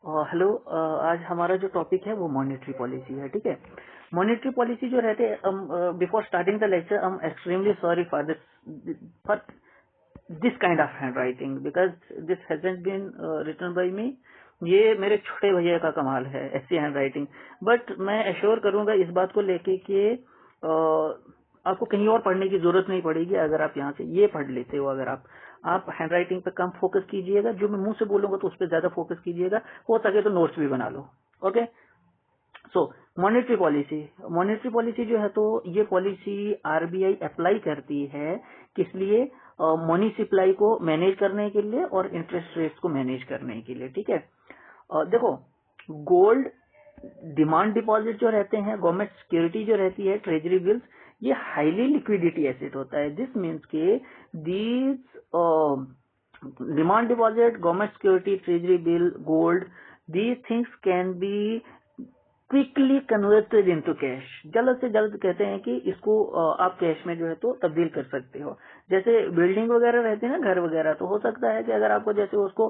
Hello. आज हमारा जो टॉपिक है वो मॉनेटरी पॉलिसी है। ठीक है, मॉनेटरी पॉलिसी जो रहते हैं, before starting the lecture I am extremely sorry for this kind of hand writing because this hasn't been written by me. ये मेरे छोटे भैया का कमाल है ऐसी हैंड राइटिंग। बट मैं एश्योर करूंगा इस बात को लेके कि आपको कहीं और पढ़ने की जरूरत नहीं पड़ेगी अगर आप यहाँ से ये पढ़ लेते हो। अगर आप हैंड राइटिंग पे कम फोकस कीजिएगा, जो मैं मुंह से बोलूंगा तो उस पर ज्यादा फोकस कीजिएगा। हो सके तो नोट्स भी बना लो। ओके, सो मॉनेटरी पॉलिसी जो है तो ये पॉलिसी आरबीआई अप्लाई करती है किस लिए? मनी सप्लाई को मैनेज करने के लिए और इंटरेस्ट रेट्स को मैनेज करने के लिए। ठीक है, देखो, गोल्ड डिमांड डिपॉजिट जो रहते हैं, गवर्नमेंट सिक्योरिटी जो रहती है, ट्रेजरी बिल्स, ये हाईली लिक्विडिटी एसेट होता है। दिस मीन्स के these demand deposit, government security, treasury bill, gold, these things can be quickly converted into cash. जल्द से जल्द कहते हैं कि इसको आप कैश में जो है तो तब्दील कर सकते हो। जैसे बिल्डिंग वगैरह रहती है ना, घर वगैरह, तो हो सकता है कि अगर आपको जैसे उसको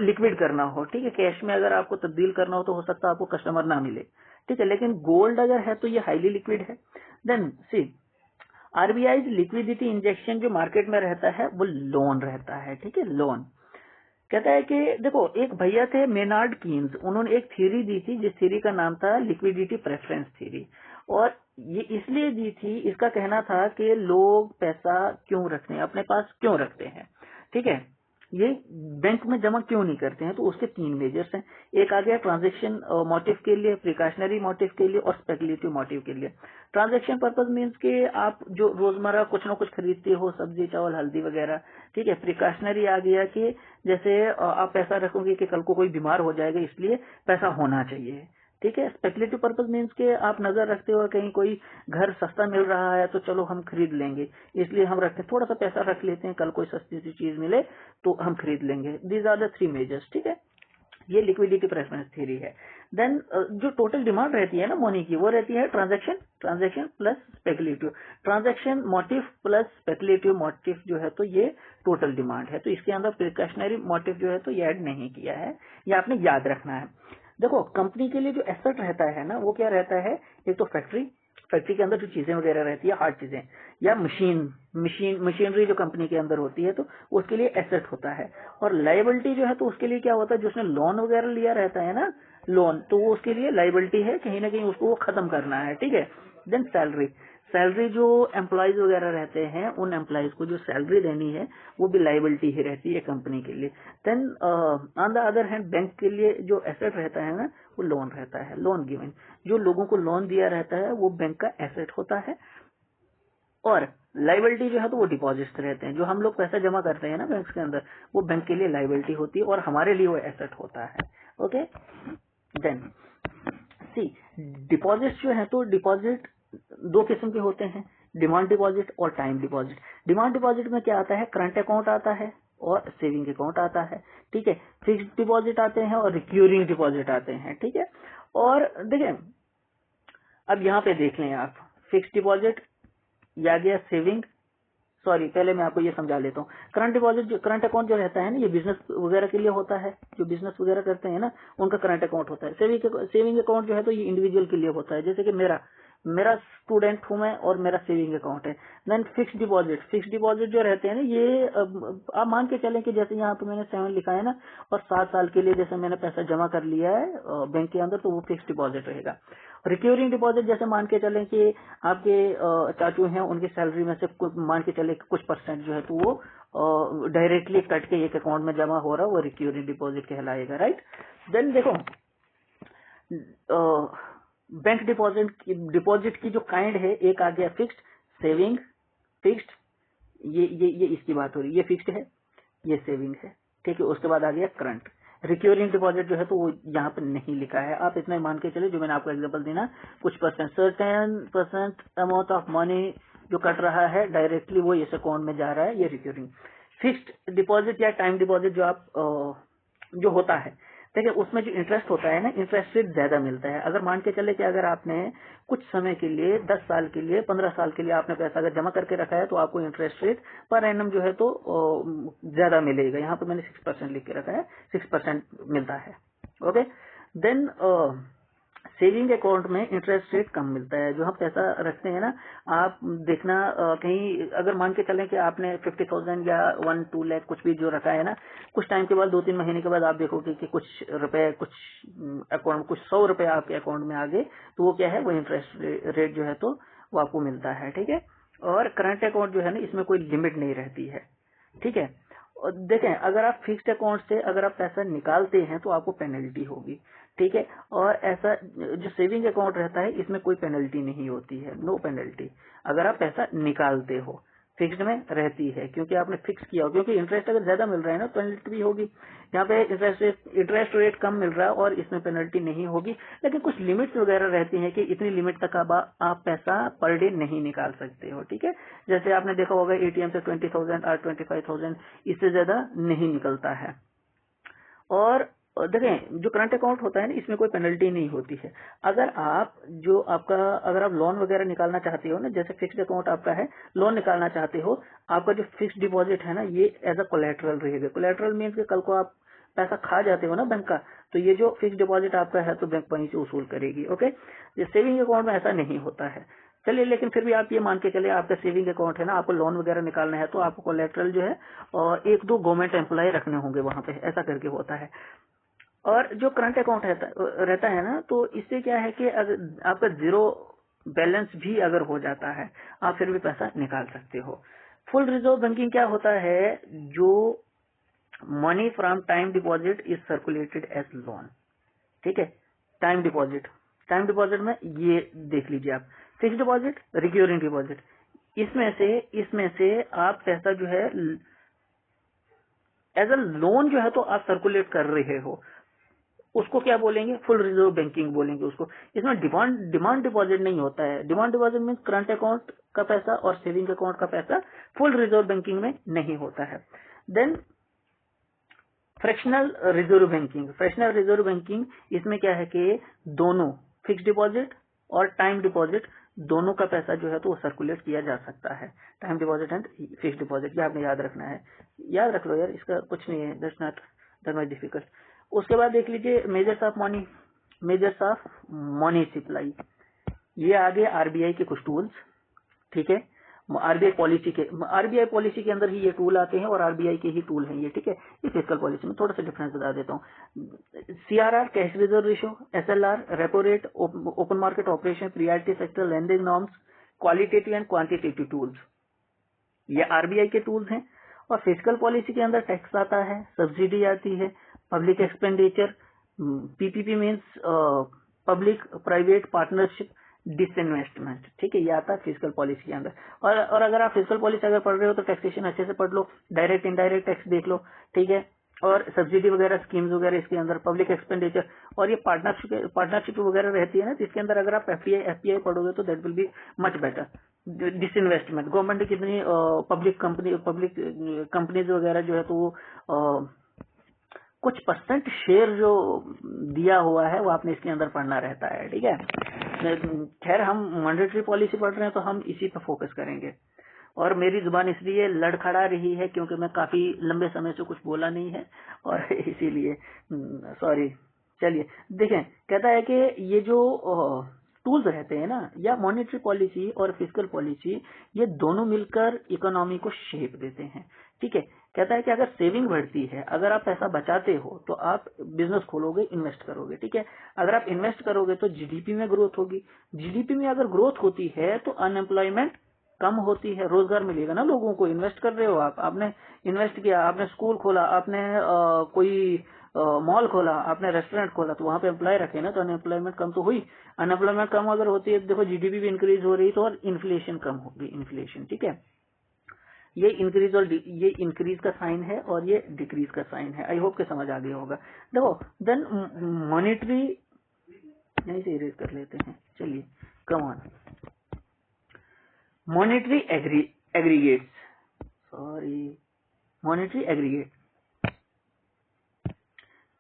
लिक्विड करना हो, ठीक है, कैश में अगर आपको तब्दील करना हो तो हो सकता है आपको कस्टमर ना मिले। ठीक है, लेकिन गोल्ड अगर है तो ये हाईली लिक्विड है। देन सी, आरबीआई लिक्विडिटी इंजेक्शन जो मार्केट में रहता है वो लोन रहता है। ठीक है, लोन कहता है कि देखो, एक भैया थे मेनार्ड कीन्स, उन्होंने एक थ्योरी दी थी जिस थ्योरी का नाम था लिक्विडिटी प्रेफरेंस थ्योरी। और ये इसलिए दी थी, इसका कहना था कि लोग पैसा क्यों रखते हैं, अपने पास क्यों रखते हैं। ठीक है, ये बैंक में जमा क्यों नहीं करते हैं, तो उसके तीन मेजर्स हैं। एक आ गया ट्रांजैक्शन मोटिव के लिए, प्रिकॉशनरी मोटिव के लिए और स्पेकुलेटिव मोटिव के लिए। ट्रांजैक्शन पर्पज मीन्स के आप जो रोजमर्रा कुछ ना कुछ खरीदते हो, सब्जी चावल हल्दी वगैरह। ठीक है, प्रिकॉशनरी आ गया कि जैसे आप पैसा रखोगे कि कल को कोई बीमार हो जाएगा, इसलिए पैसा होना चाहिए। ठीक है, स्पेकुलेटिव पर्पज मीन्स के आप नजर रखते हो कहीं कोई घर सस्ता मिल रहा है तो चलो हम खरीद लेंगे, इसलिए हम रखते हैं, थोड़ा सा पैसा रख लेते हैं, कल कोई सस्ती सी चीज मिले तो हम खरीद लेंगे। These are the three measures. ठीक है, ये लिक्विडिटी प्रेफरेंस थ्योरी है। देन जो टोटल डिमांड रहती है ना मनी की, वो रहती है transaction plus speculative. Transaction motive plus speculative motive जो है तो ये टोटल डिमांड है। तो इसके अंदर प्रिकॉशनरी मोटिव जो है तो ये ऐड नहीं किया है, ये आपने याद रखना है। देखो, कंपनी के लिए जो एसेट रहता है ना वो क्या रहता है? एक तो फैक्ट्री के अंदर जो चीजें वगैरह रहती है, हार्ड चीजें, या मशीनरी जो कंपनी के अंदर होती है तो उसके लिए एसेट होता है। और लायबिलिटी जो है तो उसके लिए क्या होता है, जो उसने लोन वगैरह लिया रहता है ना, लोन, तो वो उसके लिए लायबिलिटी है, कहीं ना कहीं उसको वो खत्म करना है। ठीक है, देन सैलरी जो एम्प्लॉयज वगैरह रहते हैं, उन एम्प्लॉयज को जो सैलरी देनी है वो भी लायबिलिटी ही रहती है कंपनी के लिए। Then on the other hand bank के लिए जो एसेट रहता है ना वो लोन रहता है, लोन गिवन। जो लोगों को लोन दिया रहता है वो बैंक का एसेट होता है। और लाइबिलिटी जो है तो वो डिपॉजिट्स रहते हैं, जो हम लोग पैसा जमा करते हैं ना बैंक के अंदर, वो बैंक के लिए लाइबिलिटी होती है और हमारे लिए वो एसेट होता है। ओके, देन सी, डिपॉजिट जो है तो डिपॉजिट दो किस्म के होते हैं, डिमांड डिपॉजिट और टाइम डिपॉजिट। डिमांड डिपॉजिट में क्या आता है? करंट अकाउंट आता है और सेविंग अकाउंट आता है। ठीक है, फिक्स्ड डिपॉजिट आते हैं और रिक्यूरिंग डिपॉजिट आते हैं। ठीक है, और देखिए, अब यहाँ पे देख लें आप, फिक्स्ड डिपॉजिट या गया सेविंग, सॉरी पहले मैं आपको ये समझा लेता हूँ। करंट डिपॉजिट, जो करंट अकाउंट जो रहता है ना, ये बिजनेस वगैरह के लिए होता है, जो बिजनेस वगैरह करते हैं ना उनका करंट अकाउंट होता है। सेविंग अकाउंट जो है तो ये इंडिविजुअल के लिए होता है, जैसे कि मेरा स्टूडेंट हूं मैं और मेरा सेविंग अकाउंट है। देन फिक्स डिपॉजिट जो रहते हैं ना, ये आप मान के चलें कि जैसे यहाँ पे मैंने 7 लिखा है ना, और 7 साल के लिए जैसे मैंने पैसा जमा कर लिया है बैंक के अंदर, तो वो फिक्स डिपॉजिट रहेगा। रिक्योरिंग डिपॉजिट जैसे मान के चलें कि आपके चाचू हैं, उनकी सैलरी में से मान के चले कुछ परसेंट जो है तो वो डायरेक्टली कट के एक अकाउंट में जमा हो रहा है, वो रिक्योरिंग डिपॉजिट कहलाएगा। राइट, देन देखो, बैंक डिपॉजिट की जो काइंड है, एक आ गया फिक्स्ड, सेविंग, फिक्स्ड, ये इसकी बात हो रही है, ये फिक्स्ड है, ये सेविंग है। ठीक है, उसके बाद आ गया करंट। रिक्योरिंग डिपॉजिट जो है तो वो यहाँ पे नहीं लिखा है, आप इतना ही मान के चले, जो मैंने आपको एग्जांपल देना, कुछ percent, certain percent amount of money जो कट रहा है डायरेक्टली वो इस अकाउंट में जा रहा है, ये रिक्योरिंग। फिक्स्ड डिपॉजिट या टाइम डिपॉजिट जो आप जो होता है, देखिए उसमें जो इंटरेस्ट होता है ना, इंटरेस्ट रेट ज्यादा मिलता है। अगर मान के चले कि अगर आपने कुछ समय के लिए 10 साल के लिए 15 साल के लिए आपने पैसा अगर जमा करके रखा है तो आपको इंटरेस्ट रेट पर एनम जो है तो ज्यादा मिलेगा। यहाँ पे मैंने 6% लिख के रखा है, 6% मिलता है। ओके। देन सेविंग अकाउंट में इंटरेस्ट रेट कम मिलता है। जो हम पैसा रखते हैं ना, आप देखना कहीं अगर मान के चलें कि आपने 50,000 या 1-2 लाख कुछ भी जो रखा है ना, कुछ टाइम के बाद 2-3 महीने के बाद आप देखोगे कि कुछ रुपए कुछ अकाउंट कुछ 100 रुपए आपके अकाउंट में आ गए, तो वो क्या है, वो इंटरेस्ट रेट जो है तो वो आपको मिलता है। ठीक है। और करंट अकाउंट जो है ना, इसमें कोई लिमिट नहीं रहती है। ठीक है। और देखें, अगर आप फिक्स्ड अकाउंट से अगर आप पैसा निकालते हैं तो आपको पेनल्टी होगी। ठीक है। और ऐसा जो सेविंग अकाउंट रहता है, इसमें कोई पेनल्टी नहीं होती है, नो पेनल्टी, अगर आप पैसा निकालते हो। फिक्स्ड में रहती है क्योंकि आपने फिक्स किया हो, क्योंकि इंटरेस्ट अगर ज्यादा मिल रहा है ना, पेनल्टी भी होगी। यहाँ पे इंटरेस्ट रेट कम मिल रहा है और इसमें पेनल्टी नहीं होगी, लेकिन कुछ लिमिट्स वगैरह रहती हैं कि इतनी लिमिट तक आप पैसा पर डे नहीं निकाल सकते हो। ठीक है। जैसे आपने देखा होगा एटीएम से 20,000 और 25,000 इससे ज्यादा नहीं निकलता है। और देखें, जो करंट अकाउंट होता है ना, इसमें कोई पेनल्टी नहीं होती है। अगर आप अगर आप लोन वगैरह निकालना चाहते हो ना, जैसे फिक्स्ड अकाउंट आपका है, लोन निकालना चाहते हो, आपका जो फिक्स्ड डिपॉजिट है ना, ये एज अ कोलेटरल रहेगा। कोलेटरल मीन्स कि कल को आप पैसा खा जाते हो ना बैंक का, तो ये जो फिक्स्ड डिपॉजिट आपका है तो बैंक वहीं से वसूल करेगी। ओके। ये सेविंग अकाउंट में ऐसा नहीं होता है। चलिए, लेकिन फिर भी आप ये मान के चले, आपका सेविंग अकाउंट है ना, आपको लोन वगैरह निकालना है तो आपको कोलेटरल जो है और 1-2 गवर्नमेंट एम्प्लॉय रखने होंगे वहां पे, ऐसा करके होता है। और जो करंट अकाउंट रहता है ना, तो इससे क्या है कि अगर आपका जीरो बैलेंस भी अगर हो जाता है, आप फिर भी पैसा निकाल सकते हो। फुल रिजर्व बैंकिंग क्या होता है, जो money from time deposit is circulated as loan. ठीक है। टाइम डिपॉजिट में ये देख लीजिए आप, फिक्स डिपॉजिट, रिक्योरिंग डिपॉजिट, इसमें से आप पैसा जो है एज अ लोन जो है तो आप सर्कुलेट कर रहे हो, उसको क्या बोलेंगे, फुल रिजर्व बैंकिंग बोलेंगे उसको। इसमें डिमांड डिपॉजिट नहीं होता है। Demand deposit mean current account का पैसा और सेविंग अकाउंट का पैसा फुल रिजर्व बैंकिंग में नहीं होता है। देन फ्रैक्शनल रिजर्व बैंकिंग, इसमें क्या है कि दोनों फिक्स डिपॉजिट और टाइम डिपॉजिट दोनों का पैसा जो है तो वो सर्कुलेट किया जा सकता है। Time deposit and fix deposit, ये आपने याद रखना है। याद रख लो यार, इसका कुछ नहीं है, that's not that much difficult. उसके बाद देख लीजिए मेजर्स ऑफ मनी सप्लाई, ये आगे आरबीआई के कुछ टूल्स। ठीक है। आरबीआई पॉलिसी के अंदर ही ये टूल आते हैं और आरबीआई के ही टूल हैं ये। ठीक है। ये फिस्कल पॉलिसी में थोड़ा सा डिफरेंस बता देता हूँ। CRR, cash reserve ratio, SLR, repo rate, open market operation, priority sector lending norms, qualitative and quantitative tools, ये आरबीआई के टूल्स हैं। और फिस्कल पॉलिसी के अंदर टैक्स आता है, सब्सिडी आती है, public expenditure, PPP means public private partnership, disinvestment. ठीक है। ये आता है फिस्कल पॉलिसी के अंदर। और अगर आप फिस्कल पॉलिसी अगर पढ़ रहे हो तो टैक्सेशन अच्छे से पढ़ लो, डायरेक्ट इनडायरेक्ट टैक्स देख लो। ठीक है। और सब्सिडी वगैरह स्कीम्स वगैरह इसके अंदर, पब्लिक एक्सपेंडिचर, और ये पार्टनरशिप वगैरह रहती है ना, तो इसके अंदर अगर आप एफपीआई पढ़ोगे तो that will be much better. Disinvestment, government कितनी पब्लिक कंपनीज वगैरह जो है तो वो कुछ परसेंट शेयर जो दिया हुआ है वो आपने इसके अंदर पढ़ना रहता है। ठीक है। खैर, हम मॉनेटरी पॉलिसी पढ़ रहे हैं तो हम इसी पे फोकस करेंगे। और मेरी जुबान इसलिए लड़खड़ा रही है क्योंकि मैं काफी लंबे समय से कुछ बोला नहीं है और इसीलिए सॉरी। चलिए देखें, कहता है कि ये जो टूल्स रहते हैं ना, या मॉनेटरी पॉलिसी और फिस्कल पॉलिसी, ये दोनों मिलकर इकोनॉमी को शेप देते हैं। ठीक है। कहता है कि अगर सेविंग बढ़ती है, अगर आप पैसा बचाते हो तो आप बिजनेस खोलोगे, इन्वेस्ट करोगे। ठीक है। अगर आप इन्वेस्ट करोगे तो जीडीपी में ग्रोथ होगी, जीडीपी में अगर ग्रोथ होती है तो अनएम्प्लॉयमेंट कम होती है, रोजगार मिलेगा ना लोगों को। इन्वेस्ट कर रहे हो आपने इन्वेस्ट किया, आपने स्कूल खोला, आपने कोई मॉल खोला, आपने रेस्टोरेंट खोला, तो वहां पे एम्प्लॉय रखे ना, तो अनएम्प्लॉयमेंट कम तो हुई। अनएम्प्लॉयमेंट कम अगर होती है, देखो जीडीपी भी इंक्रीज हो रही, तो और इन्फ्लेशन कम होगी, इन्फ्लेशन। ठीक है। ये इंक्रीज का साइन है और ये डिक्रीज का साइन है। आई होप के समझ आ गया होगा। देखो, देन मॉनेटरी, यहीं से इरेज कर लेते हैं, चलिए, come on. Monetary aggregates,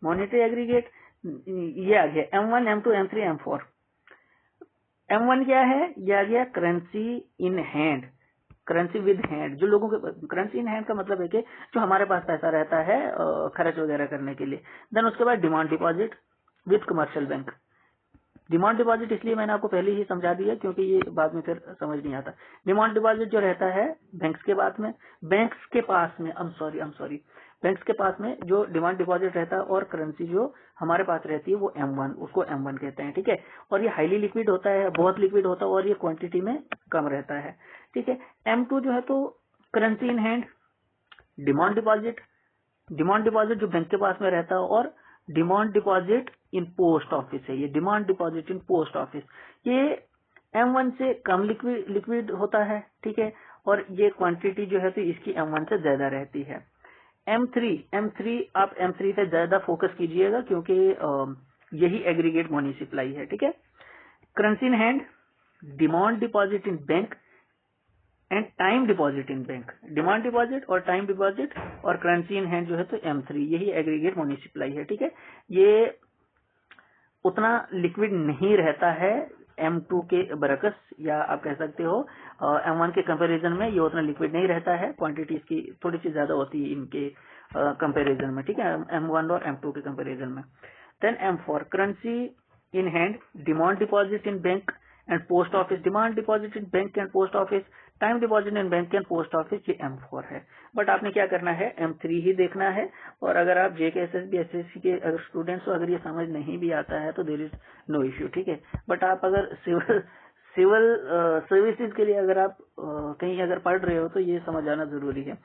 monetary aggregate, ये आ गया M1, M2, M3, M4। M1 क्या है, ये आ गया currency in hand, currency with hand. जो लोगों के करेंसी इन हैंड का मतलब है कि जो हमारे पास पैसा रहता है खर्च वगैरह करने के लिए। देन उसके बाद demand deposit, with commercial bank. Demand deposit इसलिए मैंने आपको पहले ही समझा दिया क्योंकि ये बाद में फिर समझ नहीं आता। डिमांड डिपॉजिट जो रहता है बैंक्स के पास में, बैंक्स के पास में जो डिमांड डिपॉजिट रहता है और करेंसी जो हमारे पास रहती है वो M1, उसको M1 कहते हैं, ठीक है। और ये हाईली लिक्विड होता है, बहुत लिक्विड होता है और ये क्वांटिटी में कम रहता है, ठीक है। M2 जो है तो currency in hand, demand deposit जो बैंक के पास में रहता है, और डिमांड डिपॉजिट इन पोस्ट ऑफिस है, ये डिमांड डिपॉजिट इन पोस्ट ऑफिस, ये M1 से कम लिक्विड होता है, ठीक है। और ये क्वांटिटी जो है तो इसकी M1 से ज्यादा रहती है। M3 आप M3 पे ज्यादा फोकस कीजिएगा क्योंकि यही एग्रीगेट मनी सप्लाई है, ठीक है। Currency in hand, demand deposit in bank and time deposit in bank, demand deposit और टाइम डिपॉजिट और करेंसी इन हैंड जो है तो M3, यही एग्रीगेट मनी सप्लाई है, ठीक है। ये उतना लिक्विड नहीं रहता है M2 के बरकस, या आप कह सकते हो M1 के कंपैरिजन में ये उतना लिक्विड नहीं रहता है, क्वांटिटी इसकी थोड़ी सी ज्यादा होती है इनके कंपैरिजन में, ठीक है, M1 और M2 के कंपैरिजन में। Then M4 currency in hand, demand deposit in bank and post office, demand deposit in bank and post office, time deposit in bank and post office, ये M4 है। But आपने क्या करना है, M3 ही देखना है। और अगर आप JK SSB SSC के अगर स्टूडेंट्स हो, अगर ये समझ नहीं भी आता है तो देयर इज नो इश्यू, ठीक है। बट आप अगर सिविल सर्विसेज के लिए अगर आप कहीं अगर पढ़ रहे हो तो ये समझ आना जरूरी है।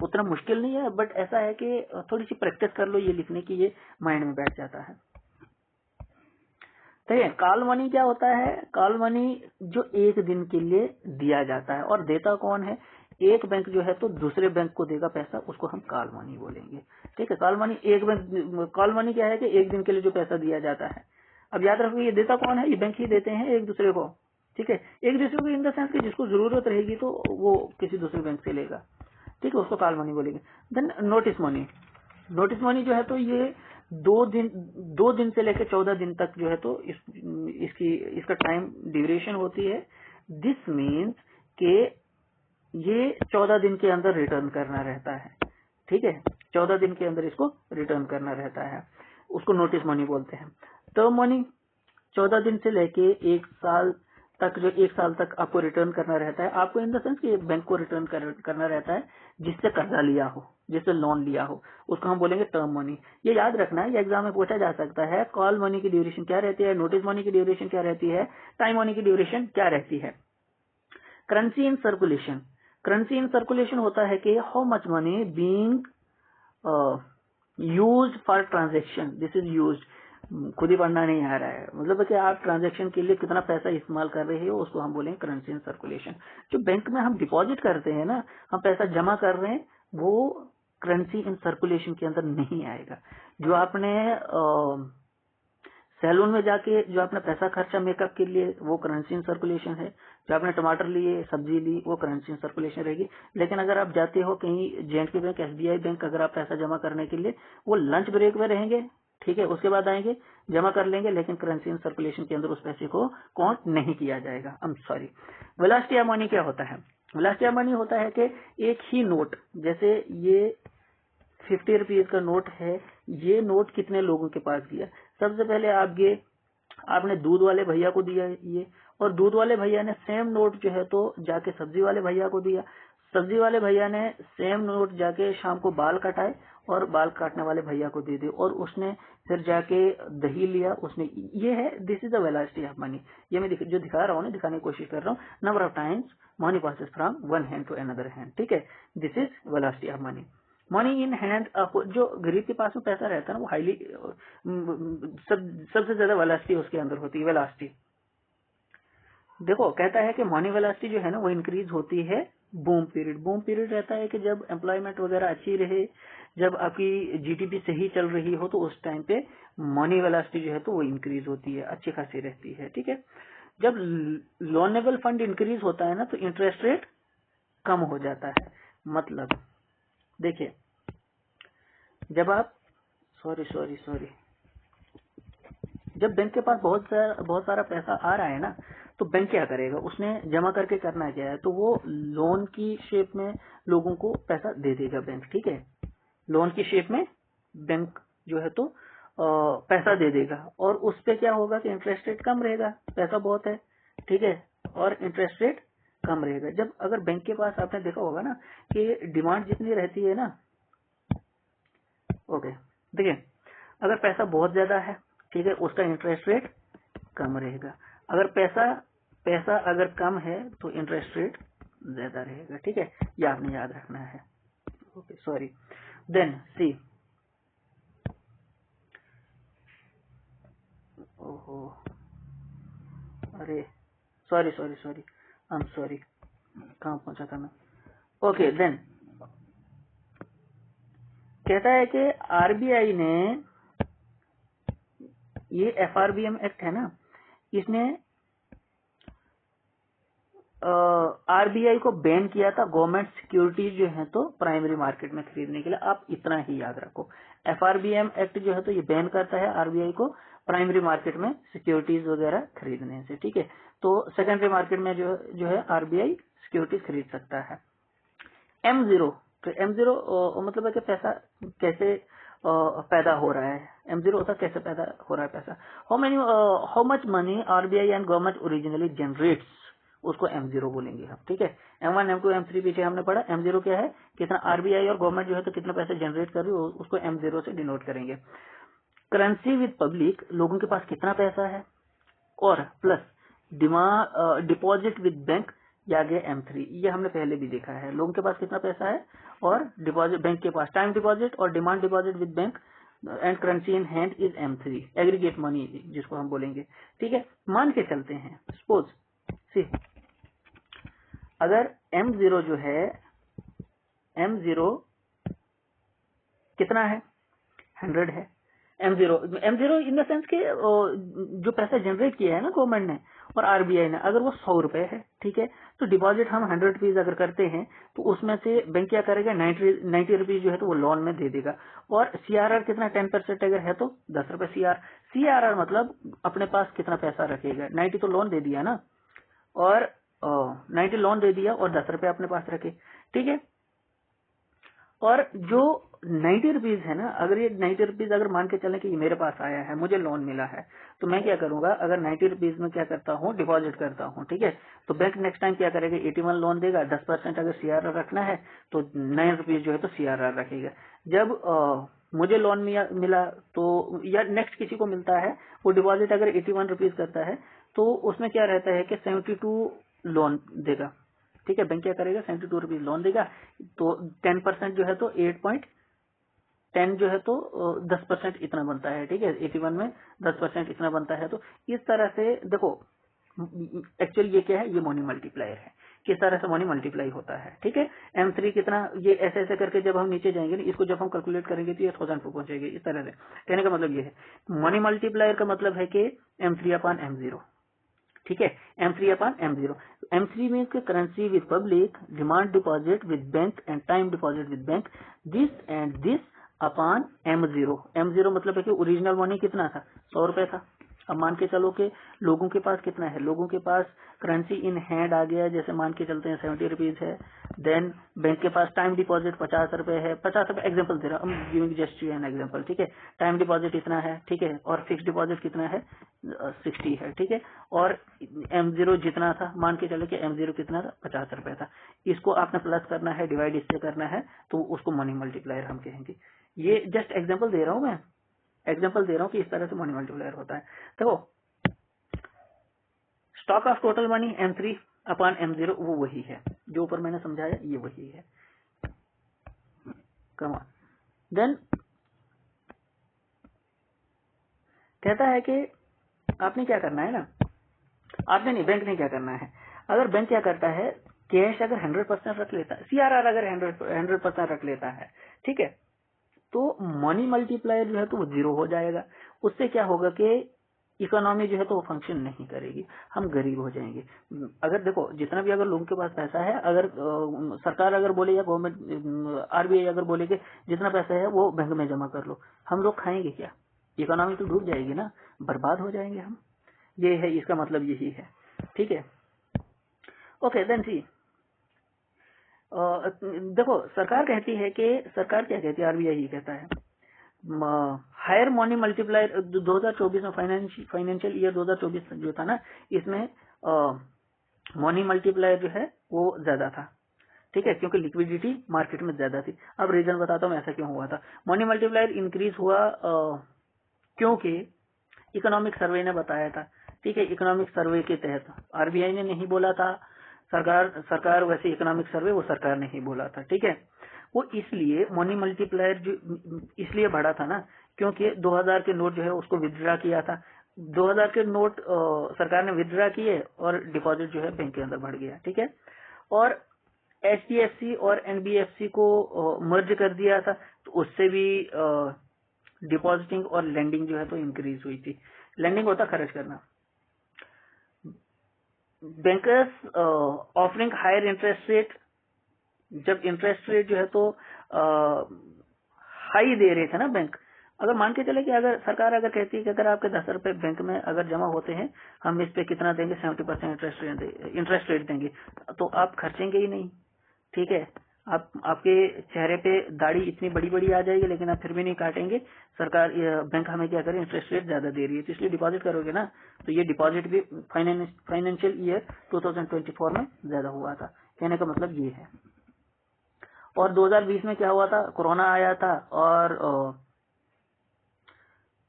उतना मुश्किल नहीं है, बट ऐसा है कि थोड़ी सी प्रैक्टिस कर लो ये लिखने की, ये माइंड में बैठ जाता है। ठीक है। कॉल मनी क्या होता है, कॉल मनी जो एक दिन के लिए दिया जाता है, और देता कौन है, एक बैंक जो है तो दूसरे बैंक को देगा पैसा, उसको हम कॉल मनी बोलेंगे, ठीक है। कॉल मनी एक बैंक, कॉल मनी क्या है कि एक दिन के लिए जो पैसा दिया जाता है। अब याद रखो ये देता कौन है, ये बैंक ही देते हैं एक दूसरे को, ठीक है। एक दूसरे को इन द सेंस कि जिसको जरूरत रहेगी तो वो किसी दूसरे बैंक से लेगा, ठीक है, उसको कॉल मनी बोलेंगे। देन नोटिस मनी जो है तो ये 2 दिन से लेकर 14 दिन तक जो है तो इसका टाइम ड्यूरेशन होती है। दिस मीन्स के ये 14 दिन के अंदर रिटर्न करना रहता है, ठीक है, 14 दिन के अंदर इसको रिटर्न करना रहता है, उसको नोटिस मनी बोलते हैं। टर्म मनी 14 दिन से लेके 1 साल तक, जो 1 साल तक आपको रिटर्न करना रहता है, आपको इन द सेंस कि बैंक को रिटर्न करना रहता है जिससे कर्जा लिया हो, जिससे लोन लिया हो, उसको हम बोलेंगे टर्म मनी। ये याद रखना है, ये एग्जाम में पूछा जा सकता है। कॉल मनी की ड्यूरेशन क्या रहती है, नोटिस मनी की ड्यूरेशन क्या रहती है, टाइम मनी की ड्यूरेशन क्या रहती है। करेंसी इन सर्कुलेशन होता है कि how much money being used for transaction, this is used, खुद ही पढ़ना नहीं आ रहा है, मतलब कि आप ट्रांजैक्शन के लिए कितना पैसा इस्तेमाल कर रहे हो, उसको हम बोलेंगे करेंसी इन सर्कुलेशन। जो बैंक में हम डिपॉजिट करते हैं ना, हम पैसा जमा कर रहे हैं, वो करेंसी इन सर्कुलेशन के अंदर नहीं आएगा। जो आपने सैलून में जाके जो आपने पैसा खर्चा मेकअप के लिए, वो करेंसी इन सर्कुलेशन है। जो आपने टमाटर लिए, सब्जी ली, वो करेंसी इन सर्कुलेशन रहेगी। लेकिन अगर आप जाते हो कहीं JNK बैंक, SBI बैंक, अगर आप पैसा जमा करने के लिए, वो लंच ब्रेक में रहेंगे, ठीक है, उसके बाद आएंगे, जमा कर लेंगे, लेकिन करेंसी इन सर्कुलेशन के अंदर उस पैसे को काउंट नहीं किया जाएगा। आई am sorry. Velocity of money क्या होता है, वेलोसिटी ऑफ मनी होता है कि एक ही नोट, जैसे ये 50 रुपीज का नोट है, ये नोट कितने लोगों के पास गया। सबसे पहले आपने दूध वाले भैया को दिया ये, और दूध वाले भैया ने सेम नोट जो है तो जाके सब्जी वाले भैया को दिया, सब्जी वाले भैया ने सेम नोट जाके शाम को बाल कटाए और बाल काटने वाले भैया को दे दे, और उसने फिर जाके दही लिया, उसने, ये है, this is the velocity of money. ये मैं जो दिखा रहा हूँ ना, दिखाने की कोशिश कर रहा हूँ, number of times money passes from one hand to another hand, ठीक है, this is velocity of money. Money in hand, जो गरीब के पास में पैसा रहता है ना, वो हाईली सबसे ज्यादा वेलोसिटी उसके अंदर होती है, वेलोसिटी। देखो कहता है कि मनी वेलोसिटी जो है ना वो इंक्रीज होती है बूम पीरियड रहता है कि जब एम्प्लॉयमेंट वगैरह अच्छी रहे, जब आपकी GDP सही चल रही हो, तो उस टाइम पे मनी वेलोसिटी जो है तो वो इंक्रीज होती है, अच्छी खासी रहती है, ठीक है। जब लोनेबल फंड इंक्रीज होता है ना, तो इंटरेस्ट रेट कम हो जाता है। मतलब देखिए, जब आप सॉरी जब बैंक के पास बहुत सारा पैसा आ रहा है ना, तो बैंक क्या करेगा, उसने जमा करके करना क्या है, तो वो लोन की शेप में लोगों को पैसा दे देगा बैंक, ठीक है। लोन की शेप में बैंक जो है तो पैसा दे देगा और उस पे क्या होगा कि इंटरेस्ट रेट कम रहेगा, पैसा बहुत है, ठीक है, और इंटरेस्ट रेट कम रहेगा। जब अगर बैंक के पास आपने देखा होगा ना कि डिमांड जितनी रहती है ना, ओके, देखिए अगर पैसा बहुत ज्यादा है, ठीक है, उसका इंटरेस्ट रेट कम रहेगा। अगर पैसा अगर कम है तो इंटरेस्ट रेट ज्यादा रहेगा, ठीक है, ये आपने याद रखना है। Okay, sorry. देन सी, ओहो, अरे sorry sorry sorry, I am sorry, कहाँ पहुंचा था मैं। ओके, देन कहता है कि आरबीआई ने, ये एफआरबीएम एक्ट है ना, इसने आरबीआई को बैन किया था गवर्नमेंट सिक्योरिटीज जो है तो प्राइमरी मार्केट में खरीदने के लिए। आप इतना ही याद रखो, एफआरबीएम एक्ट जो है तो ये बैन करता है आरबीआई को प्राइमरी मार्केट में सिक्योरिटीज वगैरह खरीदने से, ठीक है। तो सेकेंडरी मार्केट में जो है आरबीआई सिक्योरिटीज खरीद सकता है। M0, तो M0 मतलब है कि पैसा कैसे पैदा हो रहा है। M0 होता कैसे पैदा हो रहा है पैसा, how much money RBI and government originally generates, उसको M0 बोलेंगे हम, ठीक है। M1 M2 M3 पीछे हमने पढ़ा, M0 क्या है, कितना आरबीआई और गवर्नमेंट जो है तो कितना पैसा जनरेट कर रही है, उसको M0 से डिनोट करेंगे। करेंसी विद पब्लिक, लोगों के पास कितना पैसा है, और प्लस डिपॉजिट विद बैंक, या गया M3, ये हमने पहले भी देखा है, लोगों के पास कितना पैसा है और डिपॉजिट बैंक के पास, टाइम डिपॉजिट और demand deposit with bank and currency in hand is M3, aggregate money जिसको हम बोलेंगे, ठीक है। मान के चलते हैं, सपोज सी, अगर M0 जो है, M0 कितना है, 100 है। M0 इन द सेंस के जो पैसा जनरेट किया है ना गवर्नमेंट ने और आरबीआई ने, अगर वो 100 रुपए है, ठीक है, तो डिपॉजिट हम 100 रुपीज अगर करते हैं तो उसमें से बैंक क्या करेगा, 90 रुपीज जो है तो वो लोन में दे देगा। और सीआरआर कितना, 10% अगर है तो 10 रुपए सीआरआर मतलब अपने पास कितना पैसा रखेगा, 90 तो लोन दे दिया ना, और 90 लोन दे दिया और 10 रुपए अपने पास रखे, ठीक है। और जो 90 रुपीज है ना, अगर ये 90 रुपीज अगर मान के चले कि ये मेरे पास आया है, मुझे लोन मिला है, तो मैं क्या करूंगा, अगर 90 रुपीज में क्या करता हूँ, डिपॉजिट करता हूँ, ठीक है। तो बैंक नेक्स्ट टाइम क्या करेगा, 81 लोन देगा, 10% अगर सीआरआर रखना है तो 9 रुपीज जो है तो सीआरआर रखेगा। जब मुझे लोन मिला तो, या नेक्स्ट किसी को मिलता है, वो डिपॉजिट अगर 81 रुपीज करता है तो उसमें क्या रहता है कि 72 लोन देगा, ठीक है। बैंक क्या करेगा, 72 रुपीज लोन देगा, तो 10% जो है तो 8.10 जो है तो 10% इतना बनता है, ठीक है। 81 में 10% इतना बनता है। तो इस तरह से देखो, एक्चुअली ये क्या है, ये मनी मल्टीप्लायर है, किस तरह से मनी मल्टीप्लाई होता है, ठीक है। M3 कितना, ये ऐसे ऐसे करके जब हम नीचे जाएंगे, इसको जब हम कैलकुलेट करेंगे तो ये 1000 पे पहुंचेगी, इस तरह से। कहने का मतलब ये है, मनी मल्टीप्लायर का मतलब है कि M3/M0, ठीक है, M3/M0। M3 मीन्स के currency with public, demand deposit with bank and time deposit with bank, this and this upon M0। M0 मतलब है कि ओरिजिनल मनी कितना था, 100 रुपए था। अब मान के चलो कि लोगों के पास कितना है, लोगों के पास करेंसी इन हैंड आ गया, जैसे मान के चलते हैं 70 रुपीज है। देन बैंक के पास टाइम डिपॉजिट 50 रुपए है, 50 रुपए एग्जाम्पल दे रहा हूँ, गिविंग जस्ट एन एग्जाम्पल, ठीक है। टाइम डिपॉजिट इतना है, ठीक है, और फिक्स डिपॉजिट कितना है, 60 है, ठीक है। और M0 जितना था, मान के चलो कि M0 कितना था, 50 रुपए था। इसको आपने प्लस करना है, डिवाइड इससे करना है, तो उसको मनी मल्टीप्लायर हम कहेंगे। ये जस्ट एग्जाम्पल दे रहा हूँ मैं, एग्जाम्पल दे रहा हूँ कि इस तरह से मनी मल्टीप्लायर होता है। देखो, stock of total money M3/M0 वो वही है जो ऊपर मैंने समझाया, ये वही है। कम ऑन, देन कहता है कि आपने क्या करना है ना, आपने नहीं, बैंक ने क्या करना है। अगर बैंक क्या करता है, कैश अगर 100% रख लेता है, सीआरआर अगर 100% रख लेता है, ठीक है, तो मनी मल्टीप्लायर जो है तो वो 0 हो जाएगा। उससे क्या होगा कि इकोनॉमी जो है तो वो फंक्शन नहीं करेगी, हम गरीब हो जाएंगे। अगर देखो, जितना भी अगर लोगों के पास पैसा है, अगर सरकार अगर बोले या गवर्नमेंट आरबीआई अगर बोले कि जितना पैसा है वो बैंक में जमा कर लो, हम लोग खाएंगे क्या, इकोनॉमी तो डूब जाएगी ना, बर्बाद हो जाएंगे हम। ये है, इसका मतलब यही है, ठीक है। ओके, देन सी, देखो सरकार कहती है कि, सरकार क्या कहती है, आरबीआई ही कहता है, हायर मनी मल्टीप्लायर 2024 में फाइनेंशियल ईयर 2024 जो था ना, इसमें मनी मल्टीप्लायर जो है वो ज्यादा था, ठीक है, क्योंकि लिक्विडिटी मार्केट में ज्यादा थी। अब रीजन बताता हूँ ऐसा क्यों हुआ था। मनी मल्टीप्लायर इंक्रीज हुआ क्योंकि इकोनॉमिक सर्वे ने बताया था, ठीक है, इकोनॉमिक सर्वे के तहत आरबीआई ने नहीं बोला था, सरकार वैसे इकोनॉमिक सर्वे वो सरकार ने ही बोला था, ठीक है। वो इसलिए मनी मल्टीप्लायर जो इसलिए बढ़ा था ना, क्योंकि 2000 के नोट जो है उसको विथड्रा किया था, 2000 के नोट सरकार ने विथड्रा किए और डिपॉजिट जो है बैंक के अंदर बढ़ गया, ठीक है। और एचडीएफसी और एनबीएफसी को मर्ज कर दिया था, तो उससे भी डिपॉजिटिंग और लेंडिंग जो है तो इंक्रीज हुई थी। लेंडिंग होता खर्च करना। Bankers offering higher interest rate, जब इंटरेस्ट रेट जो है तो हाई दे रहे थे ना बैंक, अगर मान के चले कि अगर सरकार अगर कहती है कि अगर आपके 10 रुपए बैंक में अगर जमा होते हैं, हम इस पे कितना देंगे, 70% इंटरेस्ट रेट देंगे, तो आप खर्चेंगे ही नहीं, ठीक है। आपके चेहरे पे दाढ़ी इतनी बड़ी बड़ी आ जाएगी, लेकिन आप फिर भी नहीं काटेंगे, सरकार बैंक हमें क्या करे, इंटरेस्ट रेट ज्यादा दे रही है, तो इसलिए डिपॉजिट करोगे ना। तो ये डिपॉजिट भी फाइनेंशियल ईयर 2024 में ज्यादा हुआ था, कहने का मतलब ये है। और 2020 में क्या हुआ था, कोरोना आया था और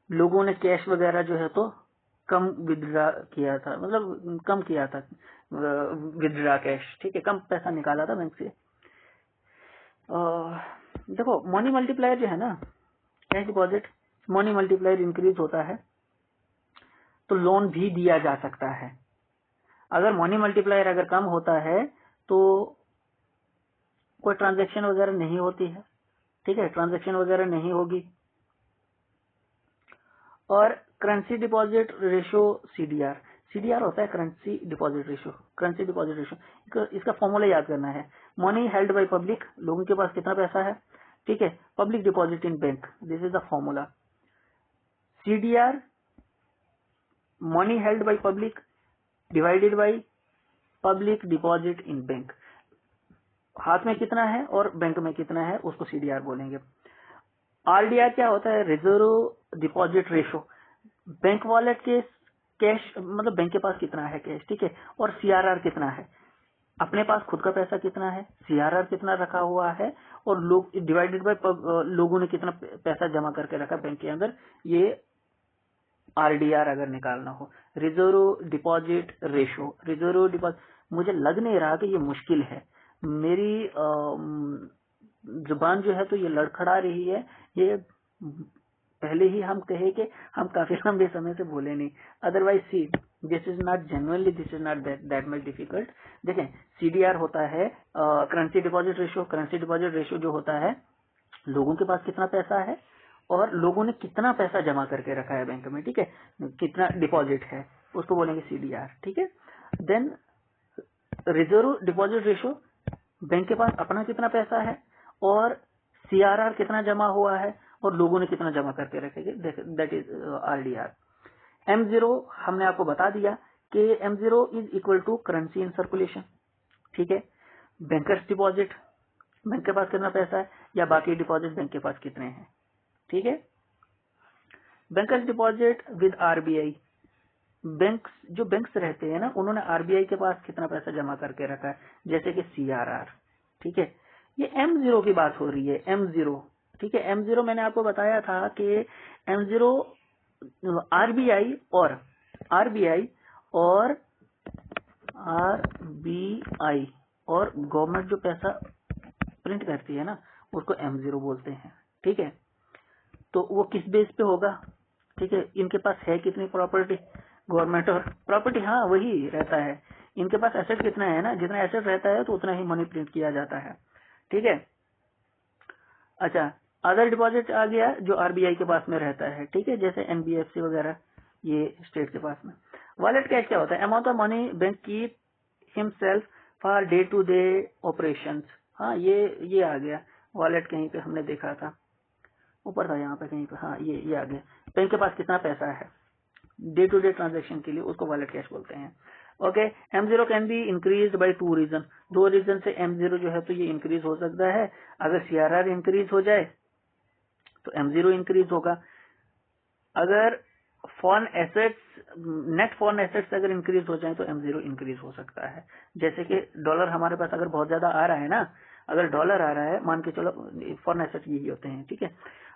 लोगों ने कैश वगैरह जो है तो कम विथड्रा किया था, मतलब कम किया था विथड्रा कैश, ठीक है, कम पैसा निकाला था बैंक से। देखो मनी मल्टीप्लायर जो है ना, cash deposit money multiplier increase होता है तो लोन भी दिया जा सकता है। अगर मनी मल्टीप्लायर अगर कम होता है तो कोई ट्रांजैक्शन वगैरह नहीं होती है, ठीक है, ट्रांजैक्शन वगैरह नहीं होगी। और currency deposit ratio CDR, CDR होता है currency deposit ratio, currency deposit ratio, इसका फॉर्मूला याद करना है। मनी हेल्ड बाय पब्लिक, लोगों के पास कितना पैसा है, ठीक है, public deposit in bank, this is the formula. CDR money held by public divided by public deposit in bank, हाथ में कितना है और बैंक में कितना है उसको सीडीआर बोलेंगे। आरडीआर क्या होता है, reserve deposit ratio, bank wallet के कैश, मतलब बैंक के पास कितना है कैश, ठीक है, और सीआरआर कितना है, अपने पास खुद का पैसा कितना है, सीआरआर कितना रखा हुआ है, और लोग डिवाइडेड बाय लोगों ने कितना पैसा जमा करके रखा बैंक के अंदर, ये आरडीआर अगर निकालना हो। Reserve deposit ratio, reserve deposit, मुझे लग नहीं रहा कि ये मुश्किल है, मेरी जुबान जो है तो ये लड़खड़ा रही है, ये पहले ही हम कहे कि हम काफी लंबे समय से बोले नहीं, otherwise see this is not genuinely, this is not that much difficult. देखें सीडीआर होता है currency deposit ratio, currency deposit ratio जो होता है लोगों के पास कितना पैसा है और लोगों ने कितना पैसा जमा करके रखा है बैंक में, ठीक है, कितना डिपॉजिट है, उसको बोलेंगे सीडीआर, ठीक है। Then reserve deposit ratio, bank के पास अपना कितना पैसा है और सीआरआर कितना जमा हुआ है और लोगों ने कितना जमा करके रखेंगे, दैट इज आरडीआर। M0 हमने आपको बता दिया कि M0 is equal to currency in circulation, ठीक है। बैंकर्स डिपॉजिट, बैंक के पास कितना पैसा है या बाकी डिपॉजिट बैंक के पास कितने हैं, ठीक है। Bankers deposit with RBI, bank जो बैंक्स रहते हैं ना, उन्होंने आरबीआई के पास कितना पैसा जमा करके रखा है, जैसे कि सीआरआर, ठीक है। ये M0 की बात हो रही है, M0, ठीक है। M0 मैंने आपको बताया था कि M0 आरबीआई और गवर्नमेंट जो पैसा प्रिंट करती है ना, उसको M0 बोलते हैं, ठीक है। तो वो किस बेस पे होगा, ठीक है, इनके पास है कितनी प्रॉपर्टी, गवर्नमेंट और प्रॉपर्टी, हाँ वही रहता है, इनके पास एसेट कितना है ना, जितना एसेट रहता है तो उतना ही मनी प्रिंट किया जाता है, ठीक है। अच्छा, अदर डिपॉजिट आ गया जो आरबीआई के पास में रहता है, ठीक है, जैसे एनबीएफसी वगैरह, ये स्टेट के पास में। वॉलेट कैश क्या होता है, amount of money bank keep himself for day to day operations, हाँ ये आ गया, वॉलेट कहीं पे हमने देखा था, ऊपर था यहाँ पे कहीं पे, हाँ ये आ गया, बैंक के पास कितना पैसा है डे टू डे ट्रांजेक्शन के लिए, उसको वॉलेट कैश बोलते हैं। Okay, M0 can be increase by 2 reason, 2 reason से M0 जो है तो ये इंक्रीज हो सकता है। अगर सीआरआर इंक्रीज हो जाए तो M0 इंक्रीज होगा, अगर foreign assets, net foreign assets अगर इंक्रीज हो जाए तो M0 इंक्रीज हो सकता है। जैसे कि डॉलर हमारे पास अगर बहुत ज्यादा आ रहा है ना, अगर डॉलर आ रहा है, मान के चलो फॉरेन एसेट यही होते हैं, ठीक है,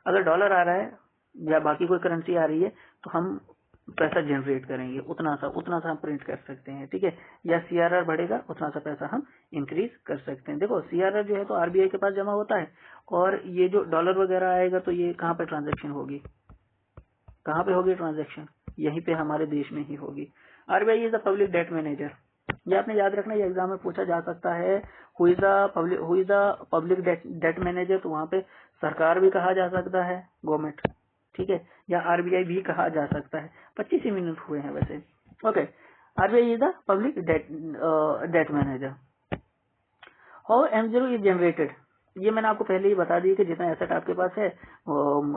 अगर डॉलर आ रहा है या बाकी कोई करेंसी आ रही है तो हम पैसा जनरेट करेंगे, उतना सा हम प्रिंट कर सकते हैं, ठीक है, या CRR बढ़ेगा उतना सा पैसा हम इंक्रीज कर सकते हैं। देखो CRR जो है तो RBI के पास जमा होता है, और ये जो डॉलर वगैरह आएगा तो ये कहाँ पे ट्रांजेक्शन होगी, कहाँ पे होगी ट्रांजेक्शन, यहीं पे हमारे देश में ही होगी। RBI is the public debt manager, ये आपने याद रखना, ये एग्जाम में पूछा जा सकता है। Who is the public debt manager, तो वहाँ पे सरकार भी कहा जा सकता है, गवर्नमेंट, ठीक है, या RBI भी कहा जा सकता है। 25 ही मिनट हुए हैं वैसे। Okay, RBI is the public debt manager. How M0 is generated, ये मैंने आपको पहले ही बता दी कि जितना एसेट आपके पास है,